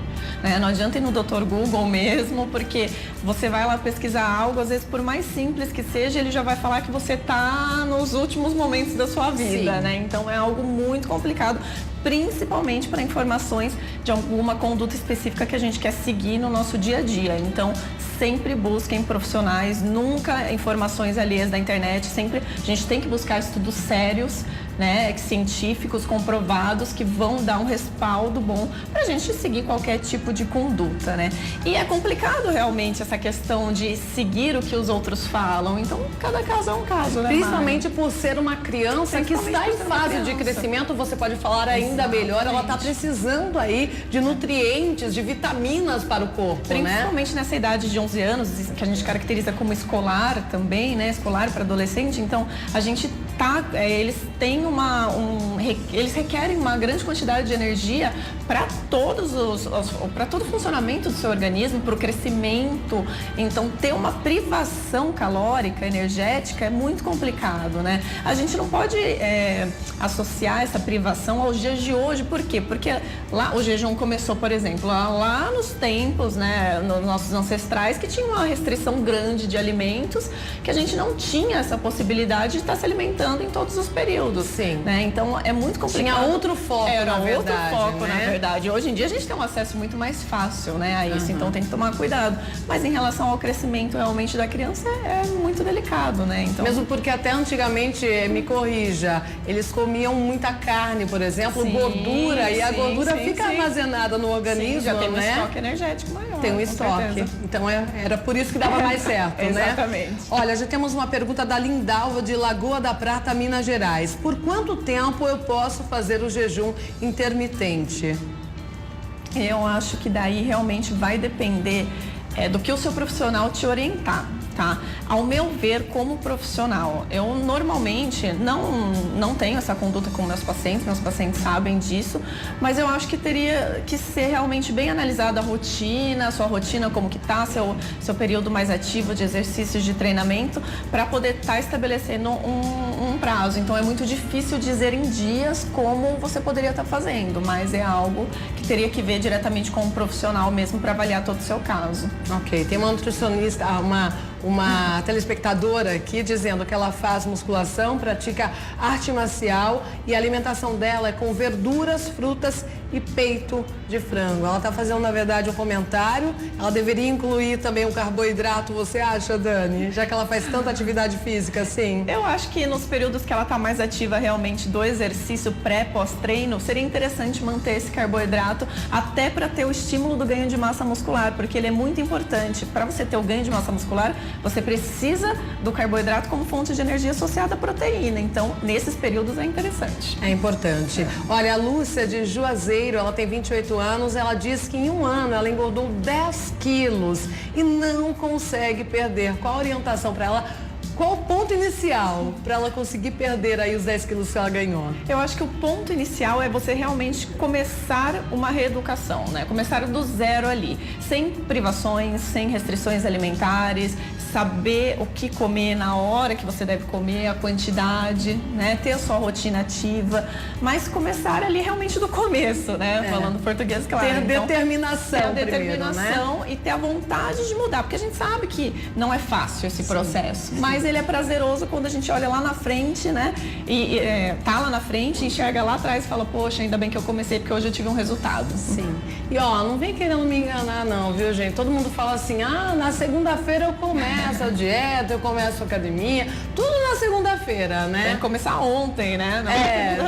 Né? Não adianta ir no Dr. Google mesmo, porque você vai lá pesquisar algo, às vezes por mais simples que seja, ele já vai falar que você está nos últimos momentos da sua vida, né? Então é algo muito complicado, principalmente para informações de alguma conduta específica que a gente quer seguir no nosso dia a dia. Então, sempre busquem profissionais, nunca informações alheias da internet, sempre a gente tem que buscar estudos sérios, né, científicos, comprovados, que vão dar um respaldo bom para a gente seguir qualquer tipo de conduta, né? E é complicado realmente essa questão de seguir o que os outros falam, então cada caso é um caso, né? Principalmente por ser uma criança que está em fase de crescimento, você pode falar ainda melhor, ela está precisando aí de nutrientes, de vitaminas para o corpo, principalmente nessa idade de 11 anos, que a gente caracteriza como escolar também, né? Escolar para adolescente, então a gente eles têm eles requerem uma grande quantidade de energia para todo o funcionamento do seu organismo, para o crescimento. Então, ter uma privação calórica, energética, é muito complicado, né? A gente não pode associar essa privação aos dias de hoje. Por quê? Porque lá o jejum começou, por exemplo, lá nos tempos, né, nos nossos ancestrais, que tinha uma restrição grande de alimentos, que a gente não tinha essa possibilidade de estar se alimentando em todos os períodos. Sim. Né? Então é muito complicado. Tinha outro foco, na verdade. Hoje em dia a gente tem um acesso muito mais fácil, né, a isso, então tem que tomar cuidado. Mas em relação ao crescimento realmente da criança é muito delicado, né? Então... Mesmo porque até antigamente, me corrija, eles comiam muita carne, por exemplo, gordura, e a gordura fica armazenada no organismo, já tem um né? estoque energético maior. Tem um estoque. Certeza. Então era por isso que dava mais certo, né? Exatamente. Olha, já temos uma pergunta da Lindalva de Lagoa da Prata, Minas Gerais. Por quanto tempo eu posso fazer o jejum intermitente? Eu acho que daí realmente vai depender do que o seu profissional te orientar. Tá? Ao meu ver, como profissional, eu normalmente não tenho essa conduta com meus pacientes sabem disso, mas eu acho que teria que ser realmente bem analisada a sua rotina, como que tá, seu período mais ativo de exercícios, de treinamento, para poder estar estabelecendo um prazo. Então é muito difícil dizer em dias como você poderia estar fazendo, mas é algo que teria que ver diretamente com um profissional mesmo para avaliar todo o seu caso. Ok, tem uma nutricionista, uma telespectadora aqui dizendo que ela faz musculação, pratica arte marcial e a alimentação dela é com verduras, frutas e peito de frango. Ela está fazendo, na verdade, um comentário. Ela deveria incluir também o carboidrato, você acha, Dani? Já que ela faz tanta atividade física, assim? Eu acho que nos períodos que ela está mais ativa realmente do exercício pré-pós-treino, seria interessante manter esse carboidrato até para ter o estímulo do ganho de massa muscular, porque ele é muito importante. Para você ter o ganho de massa muscular, você precisa do carboidrato como fonte de energia associada à proteína. Então, nesses períodos é interessante. É importante. Olha, a Lúcia de Juazeiro, ela tem 28 anos, ela diz que em um ano ela engordou 10 quilos e não consegue perder. Qual a orientação para ela? Qual o ponto inicial para ela conseguir perder aí os 10 quilos que ela ganhou? Eu acho que o ponto inicial é você realmente começar uma reeducação, né? Começar do zero ali, sem privações, sem restrições alimentares, saber o que comer na hora que você deve comer, a quantidade, né? Ter a sua rotina ativa, mas começar ali realmente do começo, né? Falando português, claro. Ter então, determinação ter a primeiro, determinação, né? E ter a vontade de mudar, porque a gente sabe que não é fácil esse processo, mas ele é prazeroso quando a gente olha lá na frente, né? E tá lá na frente, enxerga lá atrás e fala, poxa, ainda bem que eu comecei, porque hoje eu tive um resultado. Sim. E ó, não vem querendo me enganar não, viu, gente? Todo mundo fala assim, na segunda-feira eu começo. começo a dieta, eu começo a academia, tudo na segunda-feira, né? Tem que começar ontem, né?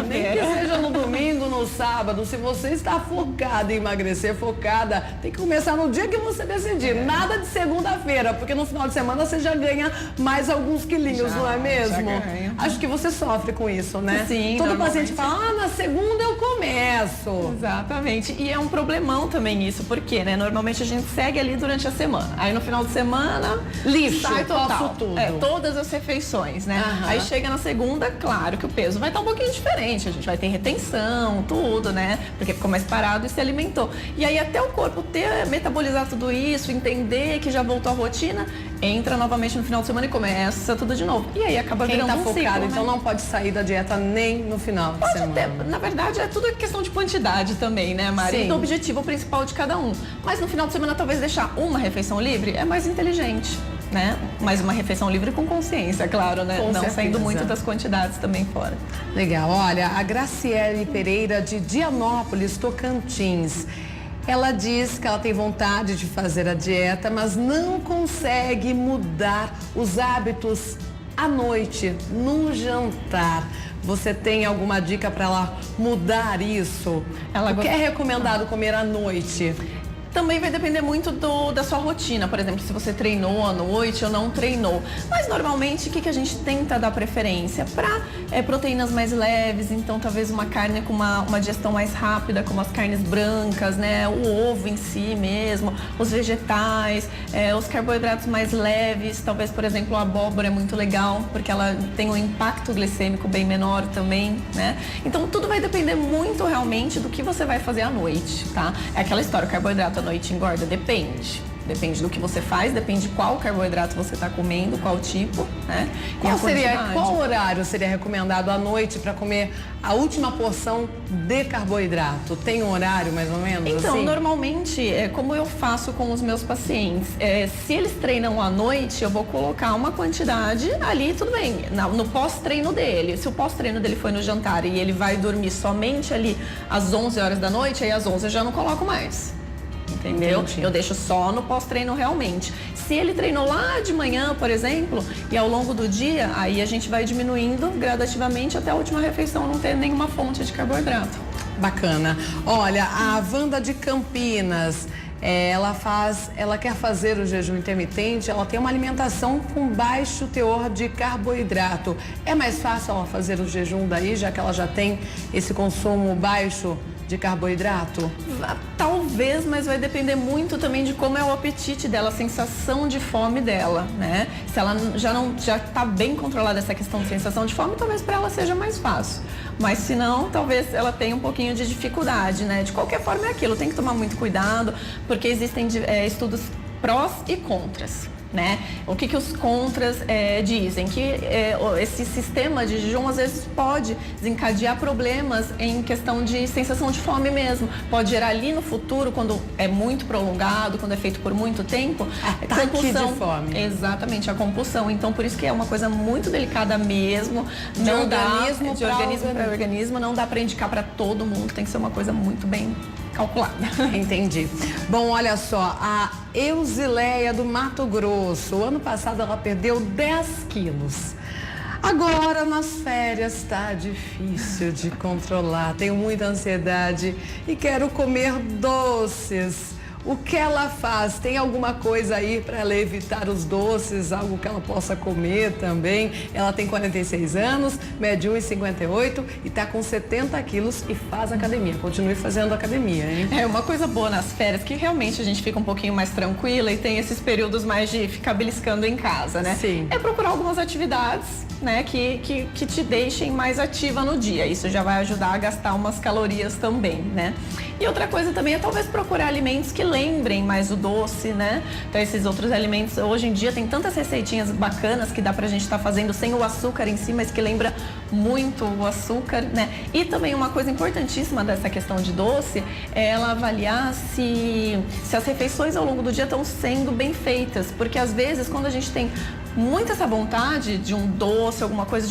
Nem que seja no domingo, no sábado. Se você está focada em emagrecer, focada, tem que começar no dia que você decidir. Nada de segunda-feira, porque no final de semana você já ganha mais alguns quilinhos, não é mesmo? Acho que você sofre com isso, né? Sim, todo paciente fala, na segunda eu começo. Exatamente. E é um problemão também isso, porque, né? Normalmente a gente segue ali durante a semana. Aí no final de semana, lixo, sai total. Tudo. Todas as refeições, né? Aí chega na segunda, claro que o peso vai estar um pouquinho diferente. A gente vai ter retenção, tudo, né? Porque ficou mais parado e se alimentou. E aí até o corpo metabolizar tudo isso, entender que já voltou à rotina, entra novamente no final de semana e começa tudo de novo. E aí acaba Quem virando tá um focado, ciclo, então né? não pode sair da dieta nem no final de semana. Na verdade, é tudo questão de quantidade também, né, Mari? Sim. Do objetivo principal de cada um. Mas no final de semana, talvez deixar uma refeição livre é mais inteligente, né? Mas uma refeição livre com consciência, claro, né? Com não certeza. saindo muito das quantidades também fora. Legal. Olha, a Graciele Pereira de Dianópolis, Tocantins. Ela diz que ela tem vontade de fazer a dieta, mas não consegue mudar os hábitos à noite, no jantar. Você tem alguma dica para ela mudar isso? O que é recomendado comer à noite? Também vai depender muito da sua rotina, por exemplo, se você treinou à noite ou não treinou. Mas normalmente o que a gente tenta dar preferência? Para proteínas mais leves, então talvez uma carne com uma digestão mais rápida, como as carnes brancas, né? O ovo em si mesmo, os vegetais, os carboidratos mais leves, talvez, por exemplo, a abóbora é muito legal, porque ela tem um impacto glicêmico bem menor também, né? Então tudo vai depender muito realmente do que você vai fazer à noite, tá? É aquela história, o carboidrato à noite engorda? Depende. Depende do que você faz, depende de qual carboidrato você está comendo, qual tipo, né? Qual horário seria recomendado à noite para comer a última porção de carboidrato? Tem um horário mais ou menos? Então, assim? normalmente, como eu faço com os meus pacientes, se eles treinam à noite, eu vou colocar uma quantidade ali, tudo bem, no pós-treino dele. Se o pós-treino dele foi no jantar e ele vai dormir somente ali às 11 horas da noite, aí às 11 eu já não coloco mais. Entendeu? Entendi. Eu deixo só no pós-treino realmente. Se ele treinou lá de manhã, por exemplo, e ao longo do dia, aí a gente vai diminuindo gradativamente até a última refeição não ter nenhuma fonte de carboidrato. Bacana. Olha, a Wanda de Campinas, ela quer fazer o jejum intermitente, ela tem uma alimentação com baixo teor de carboidrato. É mais fácil ela fazer o jejum daí, já que ela já tem esse consumo baixo de carboidrato? Talvez, mas vai depender muito também de como é o apetite dela, a sensação de fome dela, né? Se ela já está bem controlada essa questão de sensação de fome, talvez para ela seja mais fácil. Mas se não, talvez ela tenha um pouquinho de dificuldade, né? De qualquer forma é aquilo, tem que tomar muito cuidado, porque existem estudos prós e contras. Né? O que os contras dizem? Que esse sistema de jejum às vezes pode desencadear problemas em questão de sensação de fome mesmo. Pode gerar ali no futuro, quando é muito prolongado, quando é feito por muito tempo, compulsão. De fome. Exatamente, a compulsão. Então, por isso que é uma coisa muito delicada mesmo. De organismo para organismo, não dá para indicar para todo mundo, tem que ser uma coisa muito bem calculada. Entendi. Bom, olha só, a Eusileia do Mato Grosso, o ano passado ela perdeu 10 quilos. Agora nas férias tá difícil de controlar, tenho muita ansiedade e quero comer doces. O que ela faz? Tem alguma coisa aí para ela evitar os doces, algo que ela possa comer também? Ela tem 46 anos, mede 1,58 e está com 70 quilos e faz academia. Continue fazendo academia, hein? É uma coisa boa nas férias, que realmente a gente fica um pouquinho mais tranquila e tem esses períodos mais de ficar beliscando em casa, né? Sim. É procurar algumas atividades, né, que te deixem mais ativa no dia. Isso já vai ajudar a gastar umas calorias também, né? E outra coisa também é talvez procurar alimentos que lembrem mais o doce, né? Então esses outros alimentos, hoje em dia tem tantas receitinhas bacanas que dá pra gente estar fazendo sem o açúcar em si, mas que lembra muito o açúcar, né? E também uma coisa importantíssima dessa questão de doce é ela avaliar se as refeições ao longo do dia estão sendo bem feitas, porque às vezes quando a gente tem muito essa vontade de um doce, alguma coisa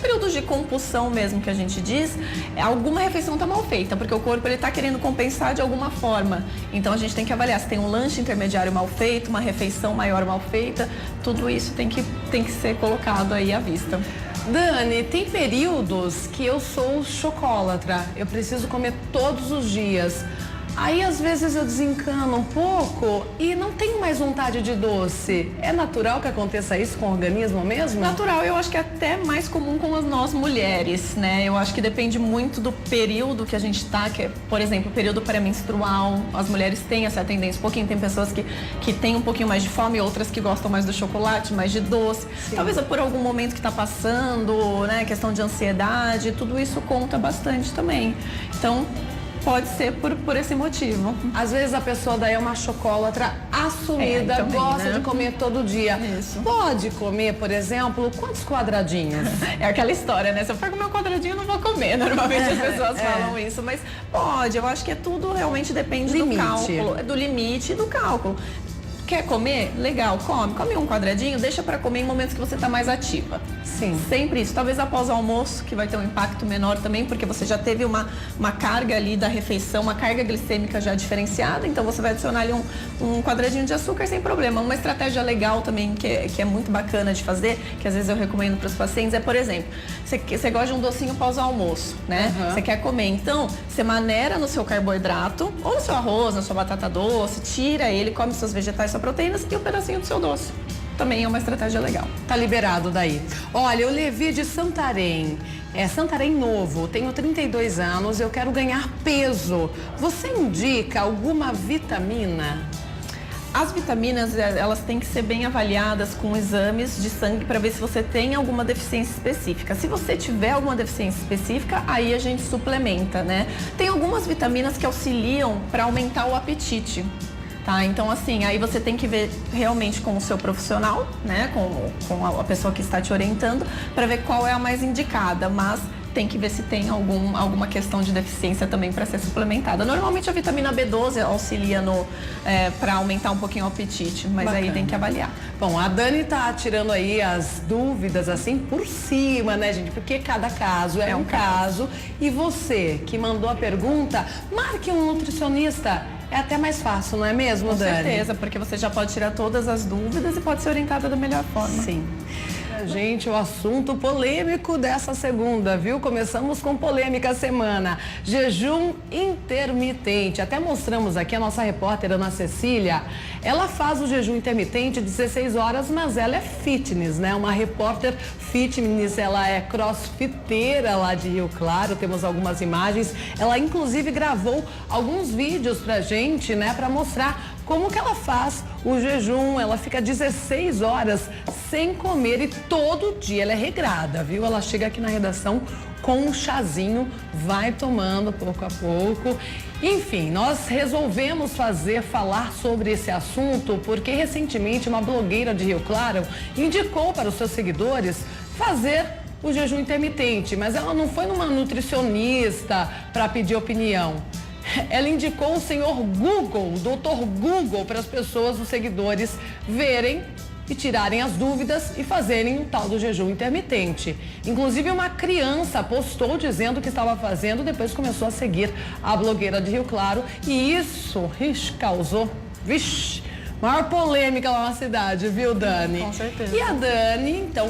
períodos de compulsão mesmo que a gente diz, alguma refeição está mal feita, porque o corpo ele está querendo compensar de alguma forma. Então a gente tem que avaliar se tem um lanche intermediário mal feito, uma refeição maior mal feita, tudo isso tem que ser colocado aí à vista. Dani, tem períodos que eu sou chocolatra, eu preciso comer todos os dias. Aí, às vezes, eu desencano um pouco e não tenho mais vontade de doce. É natural que aconteça isso com o organismo mesmo? Natural, eu acho que é até mais comum com nós mulheres, né? Eu acho que depende muito do período que a gente tá, que é, por exemplo, o período pré-menstrual. As mulheres têm essa tendência um pouquinho, tem pessoas que têm um pouquinho mais de fome, outras que gostam mais do chocolate, mais de doce. Sim. Talvez por algum momento que tá passando, né? Questão de ansiedade, tudo isso conta bastante também. Então, pode ser por esse motivo. Às vezes a pessoa daí é uma chocolatra assumida, também, gosta, né, de comer todo dia. Isso. Pode comer, por exemplo, quantos quadradinhos? É aquela história, né? Se eu for comer um quadradinho, eu não vou comer. Normalmente as pessoas falam isso, mas pode. Eu acho que tudo realmente depende do cálculo, do limite e do cálculo. Quer comer? Legal, come um quadradinho, deixa para comer em momentos que você está mais ativa. Sim. Sempre isso. Talvez após o almoço, que vai ter um impacto menor também, porque você já teve uma carga ali da refeição, uma carga glicêmica já diferenciada, então você vai adicionar ali um quadradinho de açúcar sem problema. Uma estratégia legal também, que é muito bacana de fazer, que às vezes eu recomendo para os pacientes, é, por exemplo, você gosta de um docinho pós almoço, né? Você quer comer, então você maneira no seu carboidrato, ou no seu arroz, na sua batata doce, tira ele, come seus vegetais, suas proteínas e um pedacinho do seu doce. Também é uma estratégia legal. Tá liberado daí. Olha, o Levi de Santarém. Santarém novo, tenho 32 anos, eu quero ganhar peso. Você indica alguma vitamina? As vitaminas, elas têm que ser bem avaliadas com exames de sangue para ver se você tem alguma deficiência específica. Se você tiver alguma deficiência específica, aí a gente suplementa, né? Tem algumas vitaminas que auxiliam para aumentar o apetite. Tá, então assim, aí você tem que ver realmente com o seu profissional, né, com a pessoa que está te orientando, para ver qual é a mais indicada, mas tem que ver se tem alguma questão de deficiência também para ser suplementada. Normalmente a vitamina B12 auxilia para aumentar um pouquinho o apetite, mas bacana. Aí tem que avaliar. Bom, a Dani tá tirando aí as dúvidas assim por cima, né, gente? Porque cada caso é um caso. E você que mandou a pergunta, marque um nutricionista. É até mais fácil, não é mesmo, com Dani? Com certeza, porque você já pode tirar todas as dúvidas e pode ser orientada da melhor forma. Sim. Gente, o assunto polêmico dessa segunda, viu? Começamos com polêmica semana. Jejum intermitente. Até mostramos aqui a nossa repórter Ana Cecília. Ela faz o jejum intermitente 16 horas, mas ela é fitness, né? Uma repórter fitness, ela é crossfiteira lá de Rio Claro. Temos algumas imagens. Ela inclusive gravou alguns vídeos pra gente, né? Pra mostrar como que ela faz o jejum. Ela fica 16 horas sem comer e todo dia ela é regrada, viu? Ela chega aqui na redação com um chazinho, vai tomando pouco a pouco. Enfim, nós resolvemos falar sobre esse assunto porque recentemente uma blogueira de Rio Claro indicou para os seus seguidores fazer o jejum intermitente, mas ela não foi numa nutricionista para pedir opinião. Ela indicou o senhor Google, o doutor Google, para as pessoas, os seguidores, verem e tirarem as dúvidas e fazerem um tal do jejum intermitente. Inclusive uma criança postou dizendo que estava fazendo, depois começou a seguir a blogueira de Rio Claro e isso causou, maior polêmica lá na cidade, viu, Dani? Com certeza. E a Dani, então,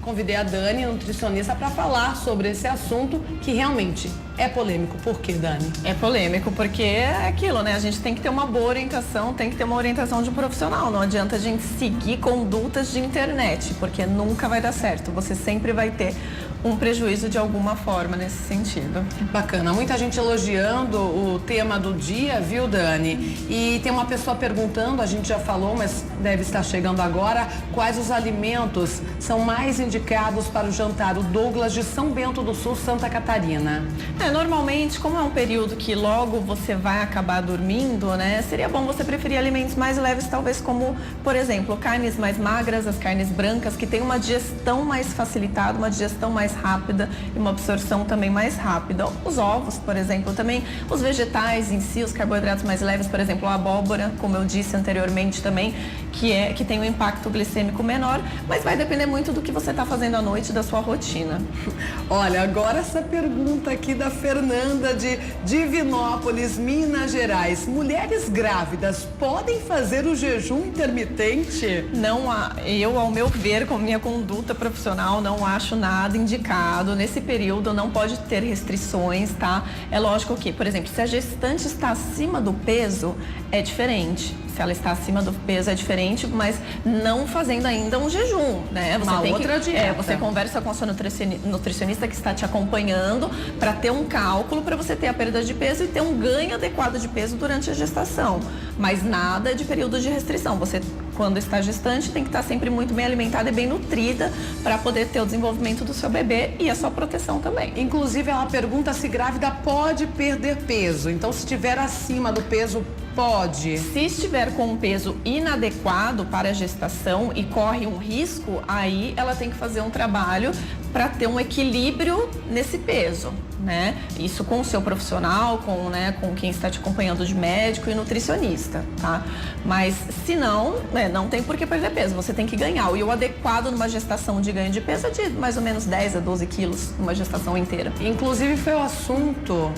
convidei a Dani, nutricionista, para falar sobre esse assunto que realmente é polêmico. Por quê, Dani? É polêmico porque é aquilo, né? A gente tem que ter uma boa orientação, tem que ter uma orientação de um profissional. Não adianta a gente seguir condutas de internet, porque nunca vai dar certo. Você sempre vai ter um prejuízo de alguma forma nesse sentido. Bacana. Muita gente elogiando o tema do dia, viu, Dani? E tem uma pessoa perguntando, a gente já falou, mas deve estar chegando agora, quais os alimentos são mais indicados indicados para o jantar? O Douglas de São Bento do Sul, Santa Catarina. Normalmente, como é um período que logo você vai acabar dormindo, né? Seria bom você preferir alimentos mais leves, talvez como, por exemplo, carnes mais magras, as carnes brancas, que tem uma digestão mais facilitada, uma digestão mais rápida e uma absorção também mais rápida. Os ovos, por exemplo, também os vegetais em si, os carboidratos mais leves, por exemplo, a abóbora, como eu disse anteriormente também, que tem um impacto glicêmico menor, mas vai depender muito do que você está fazendo à noite, da sua rotina. Olha, agora essa pergunta aqui da Fernanda de Divinópolis, Minas Gerais. Mulheres grávidas podem fazer o jejum intermitente? Não, eu, ao meu ver, com minha conduta profissional, não acho nada indicado. Nesse período não pode ter restrições, tá? É lógico que, por exemplo, se a gestante está acima do peso, é diferente. Se ela está acima do peso é diferente, mas não fazendo ainda um jejum, né? Você tem outra dieta. Você conversa com a sua nutricionista que está te acompanhando para ter um cálculo para você ter a perda de peso e ter um ganho adequado de peso durante a gestação. Mas nada de período de restrição. Você, quando está gestante, tem que estar sempre muito bem alimentada e bem nutrida para poder ter o desenvolvimento do seu bebê e a sua proteção também. Inclusive, ela pergunta se grávida pode perder peso. Então, se estiver acima do peso, pode. Se estiver com um peso inadequado para a gestação e corre um risco, aí ela tem que fazer um trabalho para ter um equilíbrio nesse peso, né? Isso com o seu profissional, com quem está te acompanhando de médico e nutricionista, tá? Mas se não, não tem por que perder peso, você tem que ganhar. E o adequado numa gestação de ganho de peso é de mais ou menos 10 a 12 quilos numa gestação inteira. Inclusive foi o assunto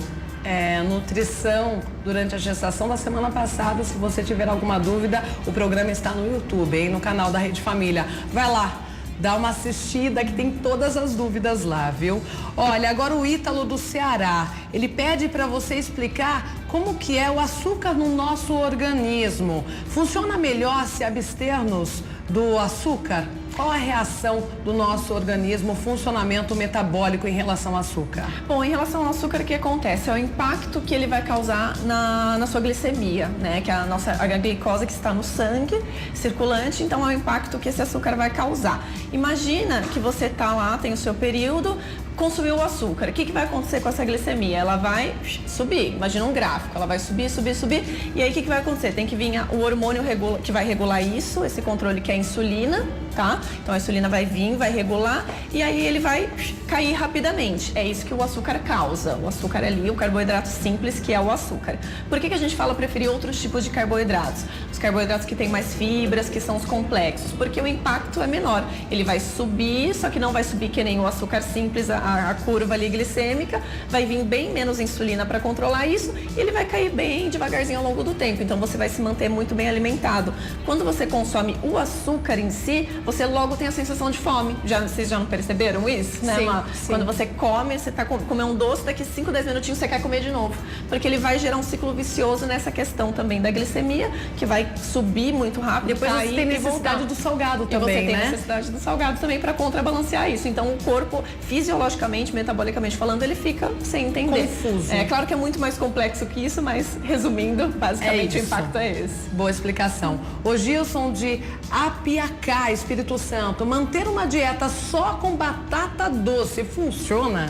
nutrição durante a gestação da semana passada. Se você tiver alguma dúvida, o programa está no YouTube, hein, no canal da Rede Família. Vai lá, dá uma assistida que tem todas as dúvidas lá, viu? Olha, agora o Ítalo do Ceará, ele pede para você explicar como que é o açúcar no nosso organismo. Funciona melhor se abstermos do açúcar? Qual a reação do nosso organismo, o funcionamento metabólico em relação ao açúcar? Bom, em relação ao açúcar, o que acontece? É o impacto que ele vai causar na sua glicemia, né? Que é a glicose que está no sangue circulante, então é o impacto que esse açúcar vai causar. Imagina que você está lá, tem o seu período, consumiu o açúcar. O que vai acontecer com essa glicemia? Ela vai subir. Imagina um gráfico. Ela vai subir, subir, subir. E aí o que vai acontecer? Tem que vir o hormônio que vai regular isso, esse controle que é a insulina, tá? Então a insulina vai vir, vai regular e aí ele vai cair rapidamente. É isso que o açúcar causa. O açúcar ali, o carboidrato simples, que é o açúcar. Por que a gente fala preferir outros tipos de carboidratos? Os carboidratos que têm mais fibras, que são os complexos, porque o impacto é menor. Ele vai subir, só que não vai subir que nem o açúcar simples, a curva ali glicêmica, vai vir bem menos insulina para controlar isso e ele vai cair bem devagarzinho ao longo do tempo. Então você vai se manter muito bem alimentado. Quando você consome o açúcar em si, você logo tem a sensação de fome. Vocês já não perceberam isso? Né, sim, sim. Quando você come, você tá comendo um doce, daqui 5, 10 minutinhos você quer comer de novo. Porque ele vai gerar um ciclo vicioso nessa questão também da glicemia, que vai subir muito rápido. Depois você tem necessidade do salgado também, né? Você tem necessidade do salgado também para contrabalancear isso. Então o corpo, fisiologicamente, metabolicamente falando, ele fica sem entender. Confuso. É claro que é muito mais complexo que isso, mas resumindo, basicamente o impacto é esse. Boa explicação. O Gilson de Apiacá, Espírito Santo, manter uma dieta só com batata doce funciona?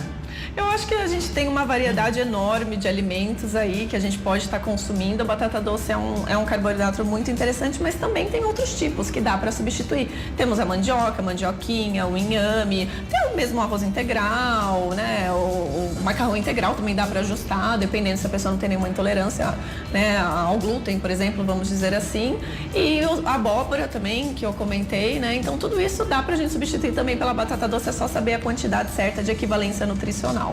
Eu acho que a gente tem uma variedade enorme de alimentos aí que a gente pode estar consumindo. A batata doce é um carboidrato muito interessante, mas também tem outros tipos que dá para substituir. Temos a mandioca, a mandioquinha, o inhame, tem o mesmo arroz integral, né? O macarrão integral também dá para ajustar, dependendo se a pessoa não tem nenhuma intolerância, né, ao glúten, por exemplo, vamos dizer assim. E a abóbora também, que eu comentei, né? Então tudo isso dá pra gente substituir também pela batata doce, é só saber a quantidade certa de equivalência nutricional.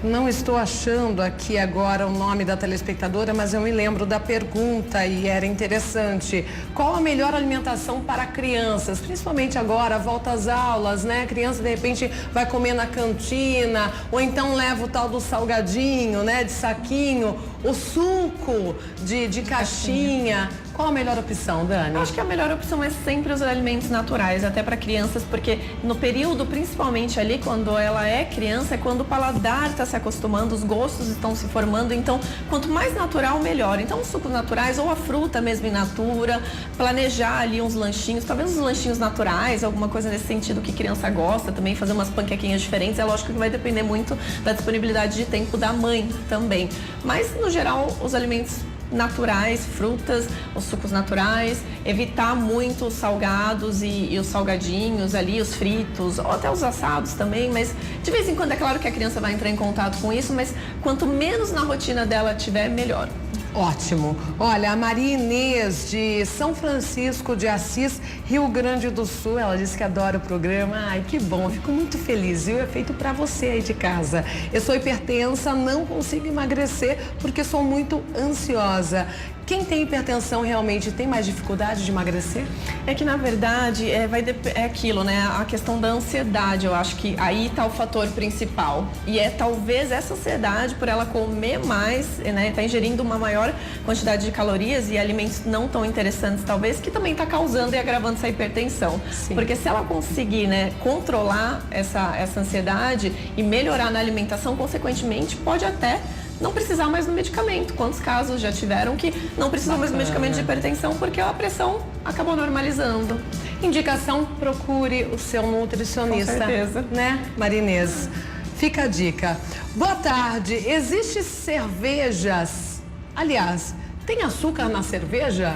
Não estou achando aqui agora o nome da telespectadora, mas eu me lembro da pergunta e era interessante. Qual a melhor alimentação para crianças? Principalmente agora, volta às aulas, né? A criança, de repente, vai comer na cantina, ou então leva o tal do salgadinho, né? De saquinho, o suco de caixinha. Qual a melhor opção, Dani? Eu acho que a melhor opção é sempre os alimentos naturais, até para crianças, porque no período, principalmente ali, quando ela é criança, é quando o paladar está se acostumando, os gostos estão se formando, então quanto mais natural, melhor. Então os sucos naturais ou a fruta mesmo in natura, planejar ali uns lanchinhos, talvez uns lanchinhos naturais, alguma coisa nesse sentido que criança gosta, também fazer umas panquequinhas diferentes, é lógico que vai depender muito da disponibilidade de tempo da mãe também. Mas no geral, os alimentos naturais, frutas, os sucos naturais, evitar muito os salgados e os salgadinhos ali, os fritos, ou até os assados também, mas de vez em quando é claro que a criança vai entrar em contato com isso, mas quanto menos na rotina dela tiver, melhor. Ótimo. Olha, a Maria Inês, de São Francisco de Assis, Rio Grande do Sul, ela disse que adora o programa. Ai, que bom, fico muito feliz, viu? É feito pra você aí de casa. Eu sou hipertensa, não consigo emagrecer porque sou muito ansiosa. Quem tem hipertensão realmente tem mais dificuldade de emagrecer? É que, na verdade, é aquilo, né? A questão da ansiedade, eu acho que aí tá o fator principal. E é talvez essa ansiedade por ela comer mais, né? Tá ingerindo uma maior quantidade de calorias e alimentos não tão interessantes, talvez, que também tá causando e agravando essa hipertensão. Sim. Porque se ela conseguir, né, controlar essa ansiedade e melhorar na alimentação, consequentemente, pode até não precisar mais do medicamento. Quantos casos já tiveram que não precisam mais do medicamento de hipertensão porque a pressão acabou normalizando? Indicação, procure o seu nutricionista. Com certeza. Né, Marinês? Fica a dica. Boa tarde. Existem cervejas, aliás, tem açúcar na cerveja?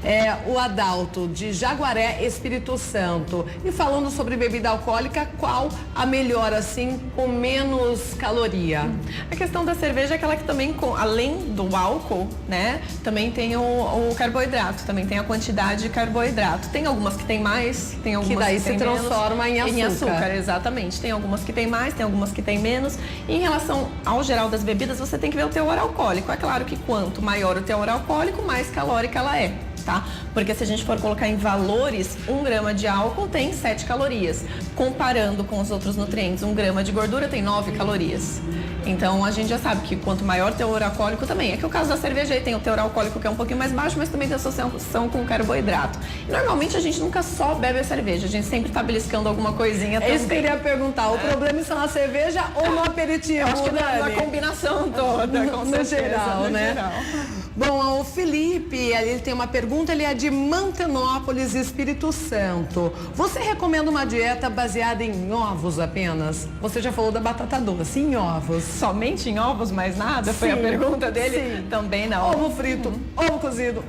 É o Adalto, de Jaguaré, Espírito Santo. E falando sobre bebida alcoólica, qual a melhor, assim, com menos caloria? A questão da cerveja é aquela que também, além do álcool, né, também tem o carboidrato, também tem a quantidade de carboidrato. Tem algumas que tem mais, tem algumas que daí tem se transforma menos, em açúcar. Exatamente. Tem algumas que tem mais, tem algumas que tem menos. E em relação ao geral das bebidas, você tem que ver o teor alcoólico. É claro que quanto maior o teor alcoólico, mais calórica ela é. Tá? Porque se a gente for colocar em valores, 1 grama de álcool tem 7 calorias. Comparando com os outros nutrientes, 1 grama de gordura tem 9 calorias. Então a gente já sabe que quanto maior o teor alcoólico também. É que o caso da cerveja aí tem o teor alcoólico que é um pouquinho mais baixo, mas também tem associação com carboidrato. E normalmente a gente nunca só bebe a cerveja, a gente sempre tá beliscando alguma coisinha também. Isso que eu queria perguntar, o problema está na cerveja ou no aperitivo? Eu acho que na combinação toda, com certeza, no geral, né? Geral. Bom, o Felipe, ele tem uma pergunta, ele é de Mantenópolis, Espírito Santo. Você recomenda uma dieta baseada em ovos apenas? Você já falou da batata doce, em ovos. Somente em ovos, mais nada? Foi a pergunta dele? Sim. Também não. Ovo frito, ovo cozido,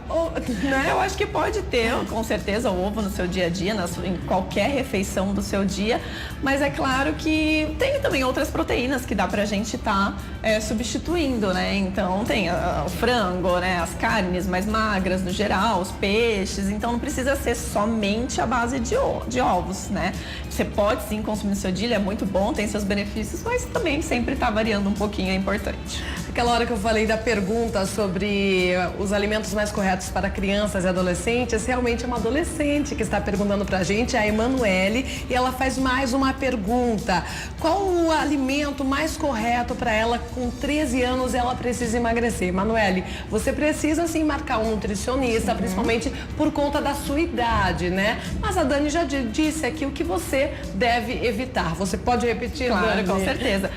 né? Eu acho que pode ter, com certeza, o ovo no seu dia a dia, em qualquer refeição do seu dia, mas é claro que tem também outras proteínas que dá pra gente estar substituindo, né? Então tem o frango, né, as carnes mais magras no geral, os peixes, então não precisa ser somente a base de ovos, né? Você pode sim consumir no seu dia, ele é muito bom, tem seus benefícios, mas também sempre tá variando um pouquinho, é importante. Aquela hora que eu falei da pergunta sobre os alimentos mais corretos para crianças e adolescentes, realmente é uma adolescente que está perguntando pra gente, a Emanuele, e ela faz mais uma pergunta. Qual o alimento mais correto para ela com 13 anos ela precisa emagrecer? Emanuele, você precisa sim marcar um nutricionista, principalmente por conta da sua idade, né? Mas a Dani já disse aqui o que você deve evitar. Você pode repetir, claro, Dani? Com certeza.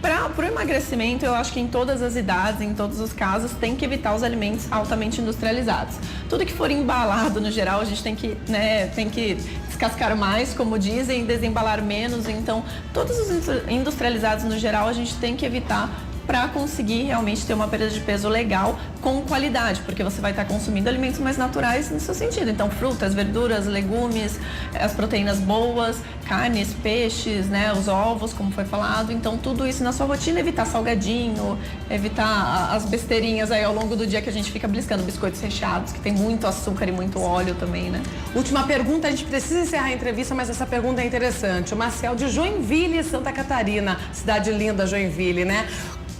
Para o emagrecimento, eu acho que em todas as idades, em todos os casos, tem que evitar os alimentos altamente industrializados. Tudo que for embalado, no geral, a gente tem que descascar mais, como dizem, desembalar menos. Então, todos os industrializados, no geral, a gente tem que evitar para conseguir realmente ter uma perda de peso legal com qualidade, porque você vai estar consumindo alimentos mais naturais no seu sentido. Então, frutas, verduras, legumes, as proteínas boas, carnes, peixes, né, os ovos, como foi falado. Então, tudo isso na sua rotina, evitar salgadinho, evitar as besteirinhas aí ao longo do dia que a gente fica beliscando, biscoitos recheados, que tem muito açúcar e muito óleo também, né? Última pergunta, a gente precisa encerrar a entrevista, mas essa pergunta é interessante. O Marcel de Joinville, Santa Catarina, cidade linda Joinville, né?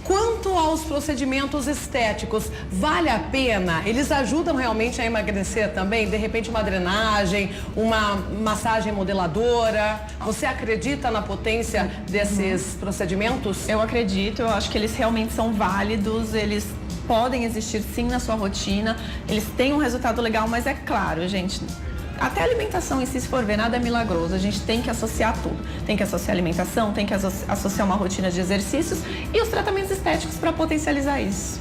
Quanto aos procedimentos estéticos, vale a pena? Eles ajudam realmente a emagrecer também? De repente uma drenagem, uma massagem modeladora? Você acredita na potência desses procedimentos? Eu acredito, eu acho que eles realmente são válidos, eles podem existir sim na sua rotina, eles têm um resultado legal, mas é claro, gente, até a alimentação em si, se for ver, nada é milagroso. A gente tem que associar tudo. Tem que associar a alimentação, tem que associar uma rotina de exercícios e os tratamentos estéticos para potencializar isso.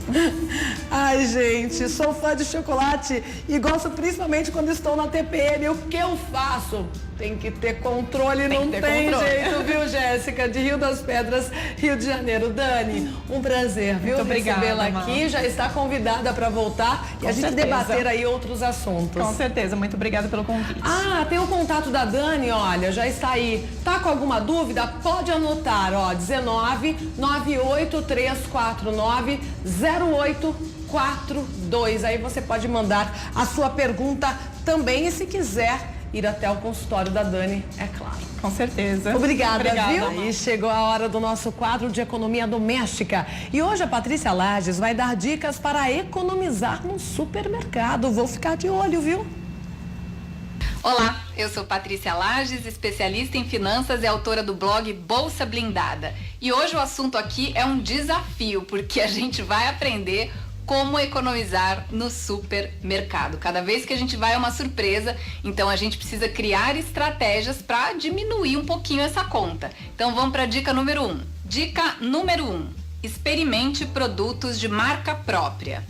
Ai, gente, sou fã de chocolate e gosto principalmente quando estou na TPM. O que eu faço? Tem que ter controle, não tem jeito, viu, Jéssica? De Rio das Pedras, Rio de Janeiro. Dani, um prazer, viu? Muito obrigada, recebê-la aqui. Já está convidada para voltar e a gente debater aí outros assuntos. Com certeza, muito obrigada pelo convite. Ah, tem o contato da Dani, olha, já está aí. Tá com alguma dúvida? Pode anotar, ó, 19 98349 0842. Aí você pode mandar a sua pergunta também e se quiser ir até o consultório da Dani, é claro. Com certeza. Obrigada, viu? Amanda. E chegou a hora do nosso quadro de economia doméstica. E hoje a Patrícia Lages vai dar dicas para economizar no supermercado. Vou ficar de olho, viu? Olá, eu sou Patrícia Lages, especialista em finanças e autora do blog Bolsa Blindada. E hoje o assunto aqui é um desafio, porque a gente vai aprender como economizar no supermercado. Cada vez que a gente vai é uma surpresa, então a gente precisa criar estratégias para diminuir um pouquinho essa conta. Então vamos para a dica número 1. Dica número 1. Experimente produtos de marca própria.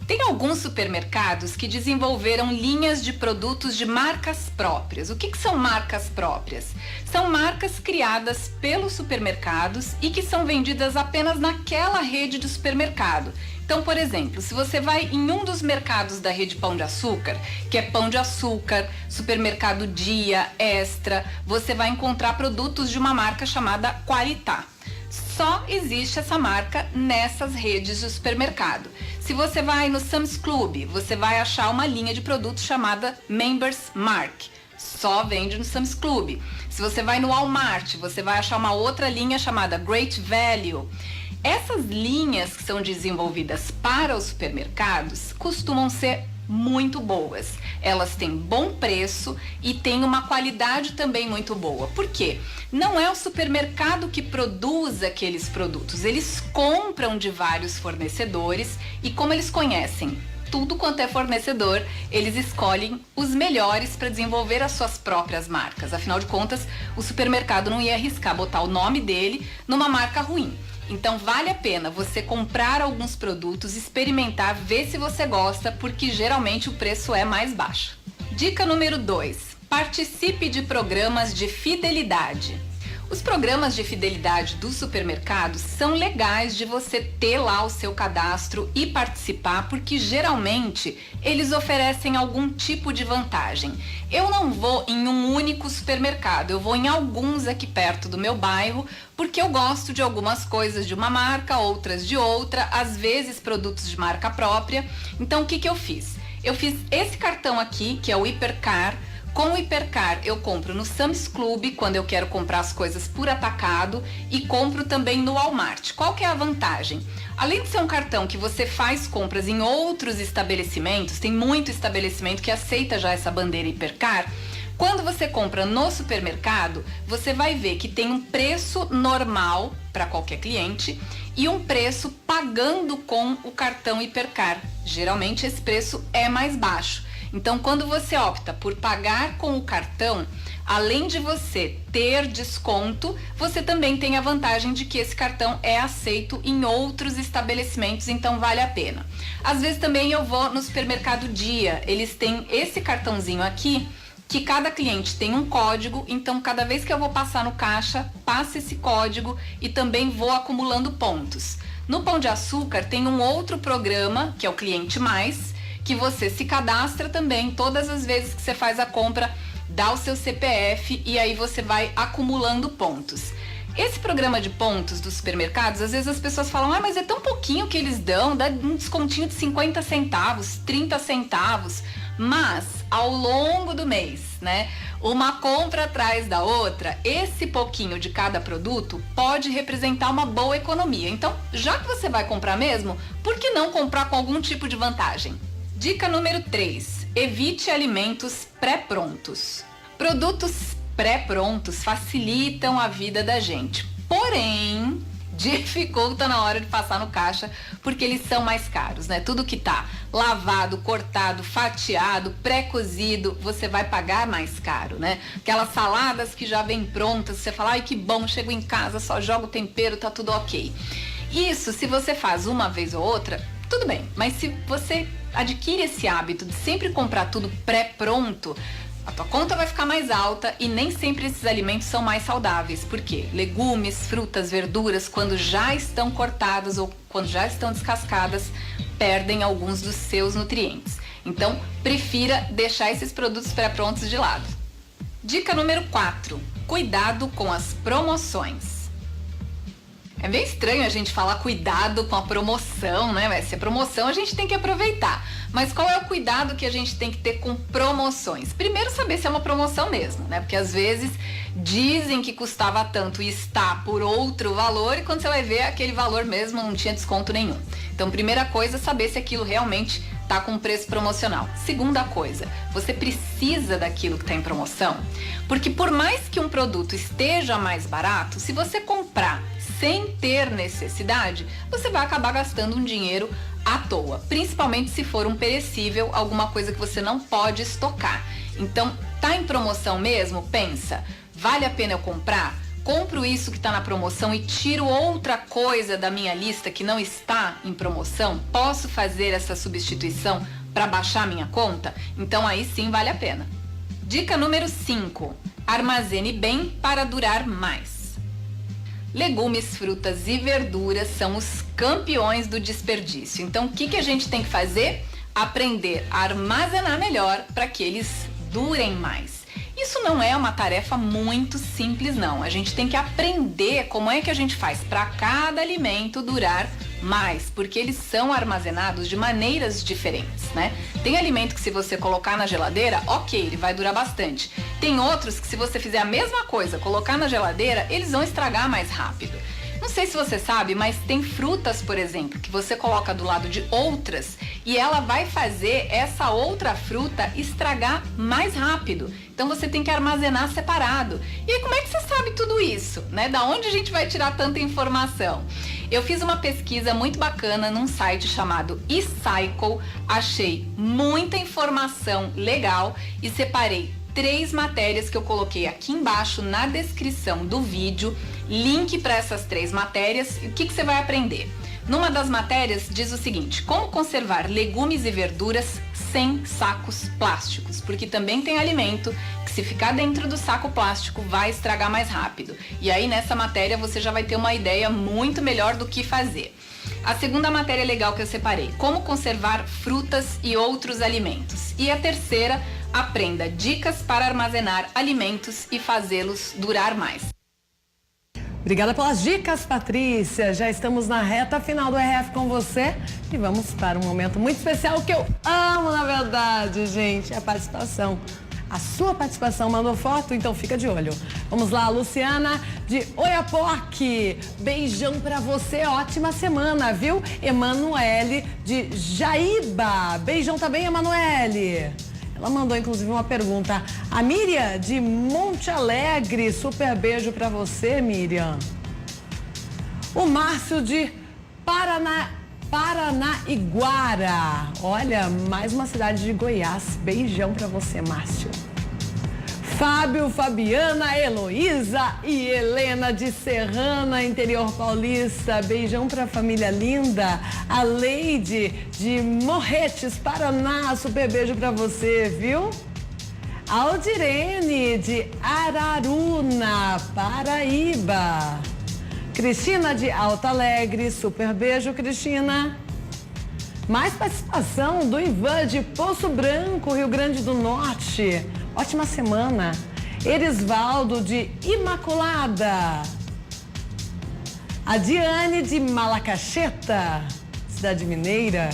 Tem alguns supermercados que desenvolveram linhas de produtos de marcas próprias. O que são marcas próprias? São marcas criadas pelos supermercados e que são vendidas apenas naquela rede de supermercado. Então, por exemplo, se você vai em um dos mercados da rede Pão de Açúcar, que é Pão de Açúcar, Supermercado Dia, Extra, você vai encontrar produtos de uma marca chamada Qualitá. Só existe essa marca nessas redes de supermercado. Se você vai no Sam's Club, você vai achar uma linha de produtos chamada Members Mark. Só vende no Sam's Club. Se você vai no Walmart, você vai achar uma outra linha chamada Great Value. Essas linhas que são desenvolvidas para os supermercados costumam ser muito boas. Elas têm bom preço e têm uma qualidade também muito boa. Por quê? Não é o supermercado que produz aqueles produtos. Eles compram de vários fornecedores e, como eles conhecem tudo quanto é fornecedor, eles escolhem os melhores para desenvolver as suas próprias marcas. Afinal de contas, o supermercado não ia arriscar botar o nome dele numa marca ruim. Então vale a pena você comprar alguns produtos, experimentar, ver se você gosta, porque geralmente o preço é mais baixo. Dica número 2. Participe de programas de fidelidade. Os programas de fidelidade dos supermercados são legais de você ter lá o seu cadastro e participar, porque geralmente eles oferecem algum tipo de vantagem. Eu não vou em um único supermercado, eu vou em alguns aqui perto do meu bairro, porque eu gosto de algumas coisas de uma marca, outras de outra, às vezes produtos de marca própria. Então o que eu fiz? Eu fiz esse cartão aqui, que é o Hipercar. Com o Hipercar eu compro no Sam's Club quando eu quero comprar as coisas por atacado e compro também no Walmart. Qual que é a vantagem? Além de ser um cartão que você faz compras em outros estabelecimentos, tem muito estabelecimento que aceita já essa bandeira Hipercar. Quando você compra no supermercado, você vai ver que tem um preço normal para qualquer cliente e um preço pagando com o cartão Hipercar. Geralmente esse preço é mais baixo. Então, quando você opta por pagar com o cartão, além de você ter desconto, você também tem a vantagem de que esse cartão é aceito em outros estabelecimentos, então vale a pena. Às vezes também eu vou no Supermercado Dia, eles têm esse cartãozinho aqui, que cada cliente tem um código, então cada vez que eu vou passar no caixa, passa esse código e também vou acumulando pontos. No Pão de Açúcar tem um outro programa, que é o Cliente Mais, que você se cadastra também, todas as vezes que você faz a compra, dá o seu CPF e aí você vai acumulando pontos. Esse programa de pontos dos supermercados, às vezes as pessoas falam, mas é tão pouquinho que eles dão, dá um descontinho de 50 centavos, 30 centavos, mas ao longo do mês, né, uma compra atrás da outra, esse pouquinho de cada produto pode representar uma boa economia. Então, já que você vai comprar mesmo, por que não comprar com algum tipo de vantagem? Dica número 3. Evite alimentos pré-prontos. Produtos pré-prontos facilitam a vida da gente. Porém, dificulta na hora de passar no caixa, porque eles são mais caros, né? Tudo que tá lavado, cortado, fatiado, pré-cozido, você vai pagar mais caro, né? Aquelas saladas que já vêm prontas, você fala, ai que bom, chego em casa, só jogo o tempero, tá tudo ok. Isso, se você faz uma vez ou outra, tudo bem, mas se você adquire esse hábito de sempre comprar tudo pré-pronto, a tua conta vai ficar mais alta e nem sempre esses alimentos são mais saudáveis. Por quê? Legumes, frutas, verduras, quando já estão cortadas ou quando já estão descascadas, perdem alguns dos seus nutrientes. Então, prefira deixar esses produtos pré-prontos de lado. Dica número 4. Cuidado com as promoções. É meio estranho a gente falar cuidado com a promoção, né? Se é promoção, a gente tem que aproveitar. Mas qual é o cuidado que a gente tem que ter com promoções? Primeiro, saber se é uma promoção mesmo, né? Porque às vezes dizem que custava tanto e está por outro valor, e quando você vai ver, aquele valor mesmo não tinha desconto nenhum. Então, primeira coisa, saber se aquilo realmente está com preço promocional. Segunda coisa, você precisa daquilo que está em promoção, porque por mais que um produto esteja mais barato, se você comprar sem ter necessidade, você vai acabar gastando um dinheiro à toa, principalmente se for um perecível, alguma coisa que você não pode estocar. Então, tá em promoção mesmo? Pensa, vale a pena eu comprar? Compro isso que está na promoção e tiro outra coisa da minha lista que não está em promoção? Posso fazer essa substituição para baixar minha conta? Então aí sim vale a pena. Dica número 5. Armazene bem para durar mais. Legumes, frutas e verduras são os campeões do desperdício. Então o que a gente tem que fazer? Aprender a armazenar melhor para que eles durem mais. Isso não é uma tarefa muito simples, não. A gente tem que aprender como é que a gente faz para cada alimento durar mais, porque eles são armazenados de maneiras diferentes, né? Tem alimento que se você colocar na geladeira, ok, ele vai durar bastante. Tem outros que se você fizer a mesma coisa, colocar na geladeira, eles vão estragar mais rápido. Não sei se você sabe, mas tem frutas, por exemplo, que você coloca do lado de outras e ela vai fazer essa outra fruta estragar mais rápido. Então você tem que armazenar separado. E aí, como é que você sabe tudo isso, né? Da onde a gente vai tirar tanta informação? Eu fiz uma pesquisa muito bacana num site chamado eCycle, achei muita informação legal e separei 3 matérias que eu coloquei aqui embaixo na descrição do vídeo, link para essas 3 matérias. E o que você vai aprender? Numa das matérias diz o seguinte: como conservar legumes e verduras sem sacos plásticos, porque também tem alimento que se ficar dentro do saco plástico vai estragar mais rápido. E aí nessa matéria você já vai ter uma ideia muito melhor do que fazer. A segunda matéria legal que eu separei: como conservar frutas e outros alimentos. E a terceira, aprenda dicas para armazenar alimentos e fazê-los durar mais. Obrigada pelas dicas, Patrícia. Já estamos na reta final do RF com você e vamos para um momento muito especial que eu amo, na verdade, gente, a participação. A sua participação mandou foto, então fica de olho. Vamos lá, Luciana de Oiapoque. Beijão pra você, ótima semana, viu? Emanuele de Jaíba. Beijão também, Emanuele. Ela mandou, inclusive, uma pergunta. A Miriam, de Monte Alegre. Super beijo pra você, Miriam. O Márcio, de Paranaiguara. Olha, mais uma cidade de Goiás. Beijão pra você, Márcio. Fábio, Fabiana, Heloísa e Helena de Serrana, interior paulista. Beijão pra família linda. A Leide de Morretes, Paraná. Super beijo pra você, viu? Aldirene de Araruna, Paraíba. Cristina de Alto Alegre. Super beijo, Cristina. Mais participação do Ivan de Poço Branco, Rio Grande do Norte. Ótima semana. Erisvaldo de Imaculada. A Diane de Malacacheta, Cidade Mineira.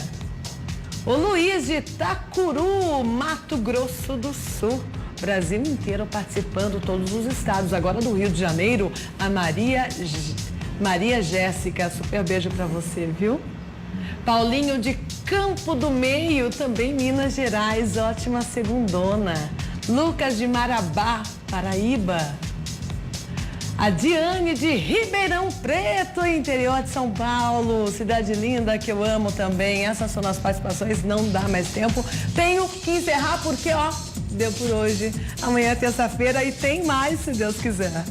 O Luiz de Itacuru, Mato Grosso do Sul. Brasil inteiro participando, todos os estados. Agora do Rio de Janeiro, a Maria Jéssica. Super beijo pra você, viu? Paulinho de Campo do Meio, também Minas Gerais. Ótima segundona. Lucas de Marabá, Paraíba. A Diane de Ribeirão Preto, interior de São Paulo, cidade linda que eu amo também. Essas são as participações, não dá mais tempo. Tenho que encerrar porque, ó, deu por hoje. Amanhã é terça-feira e tem mais, se Deus quiser.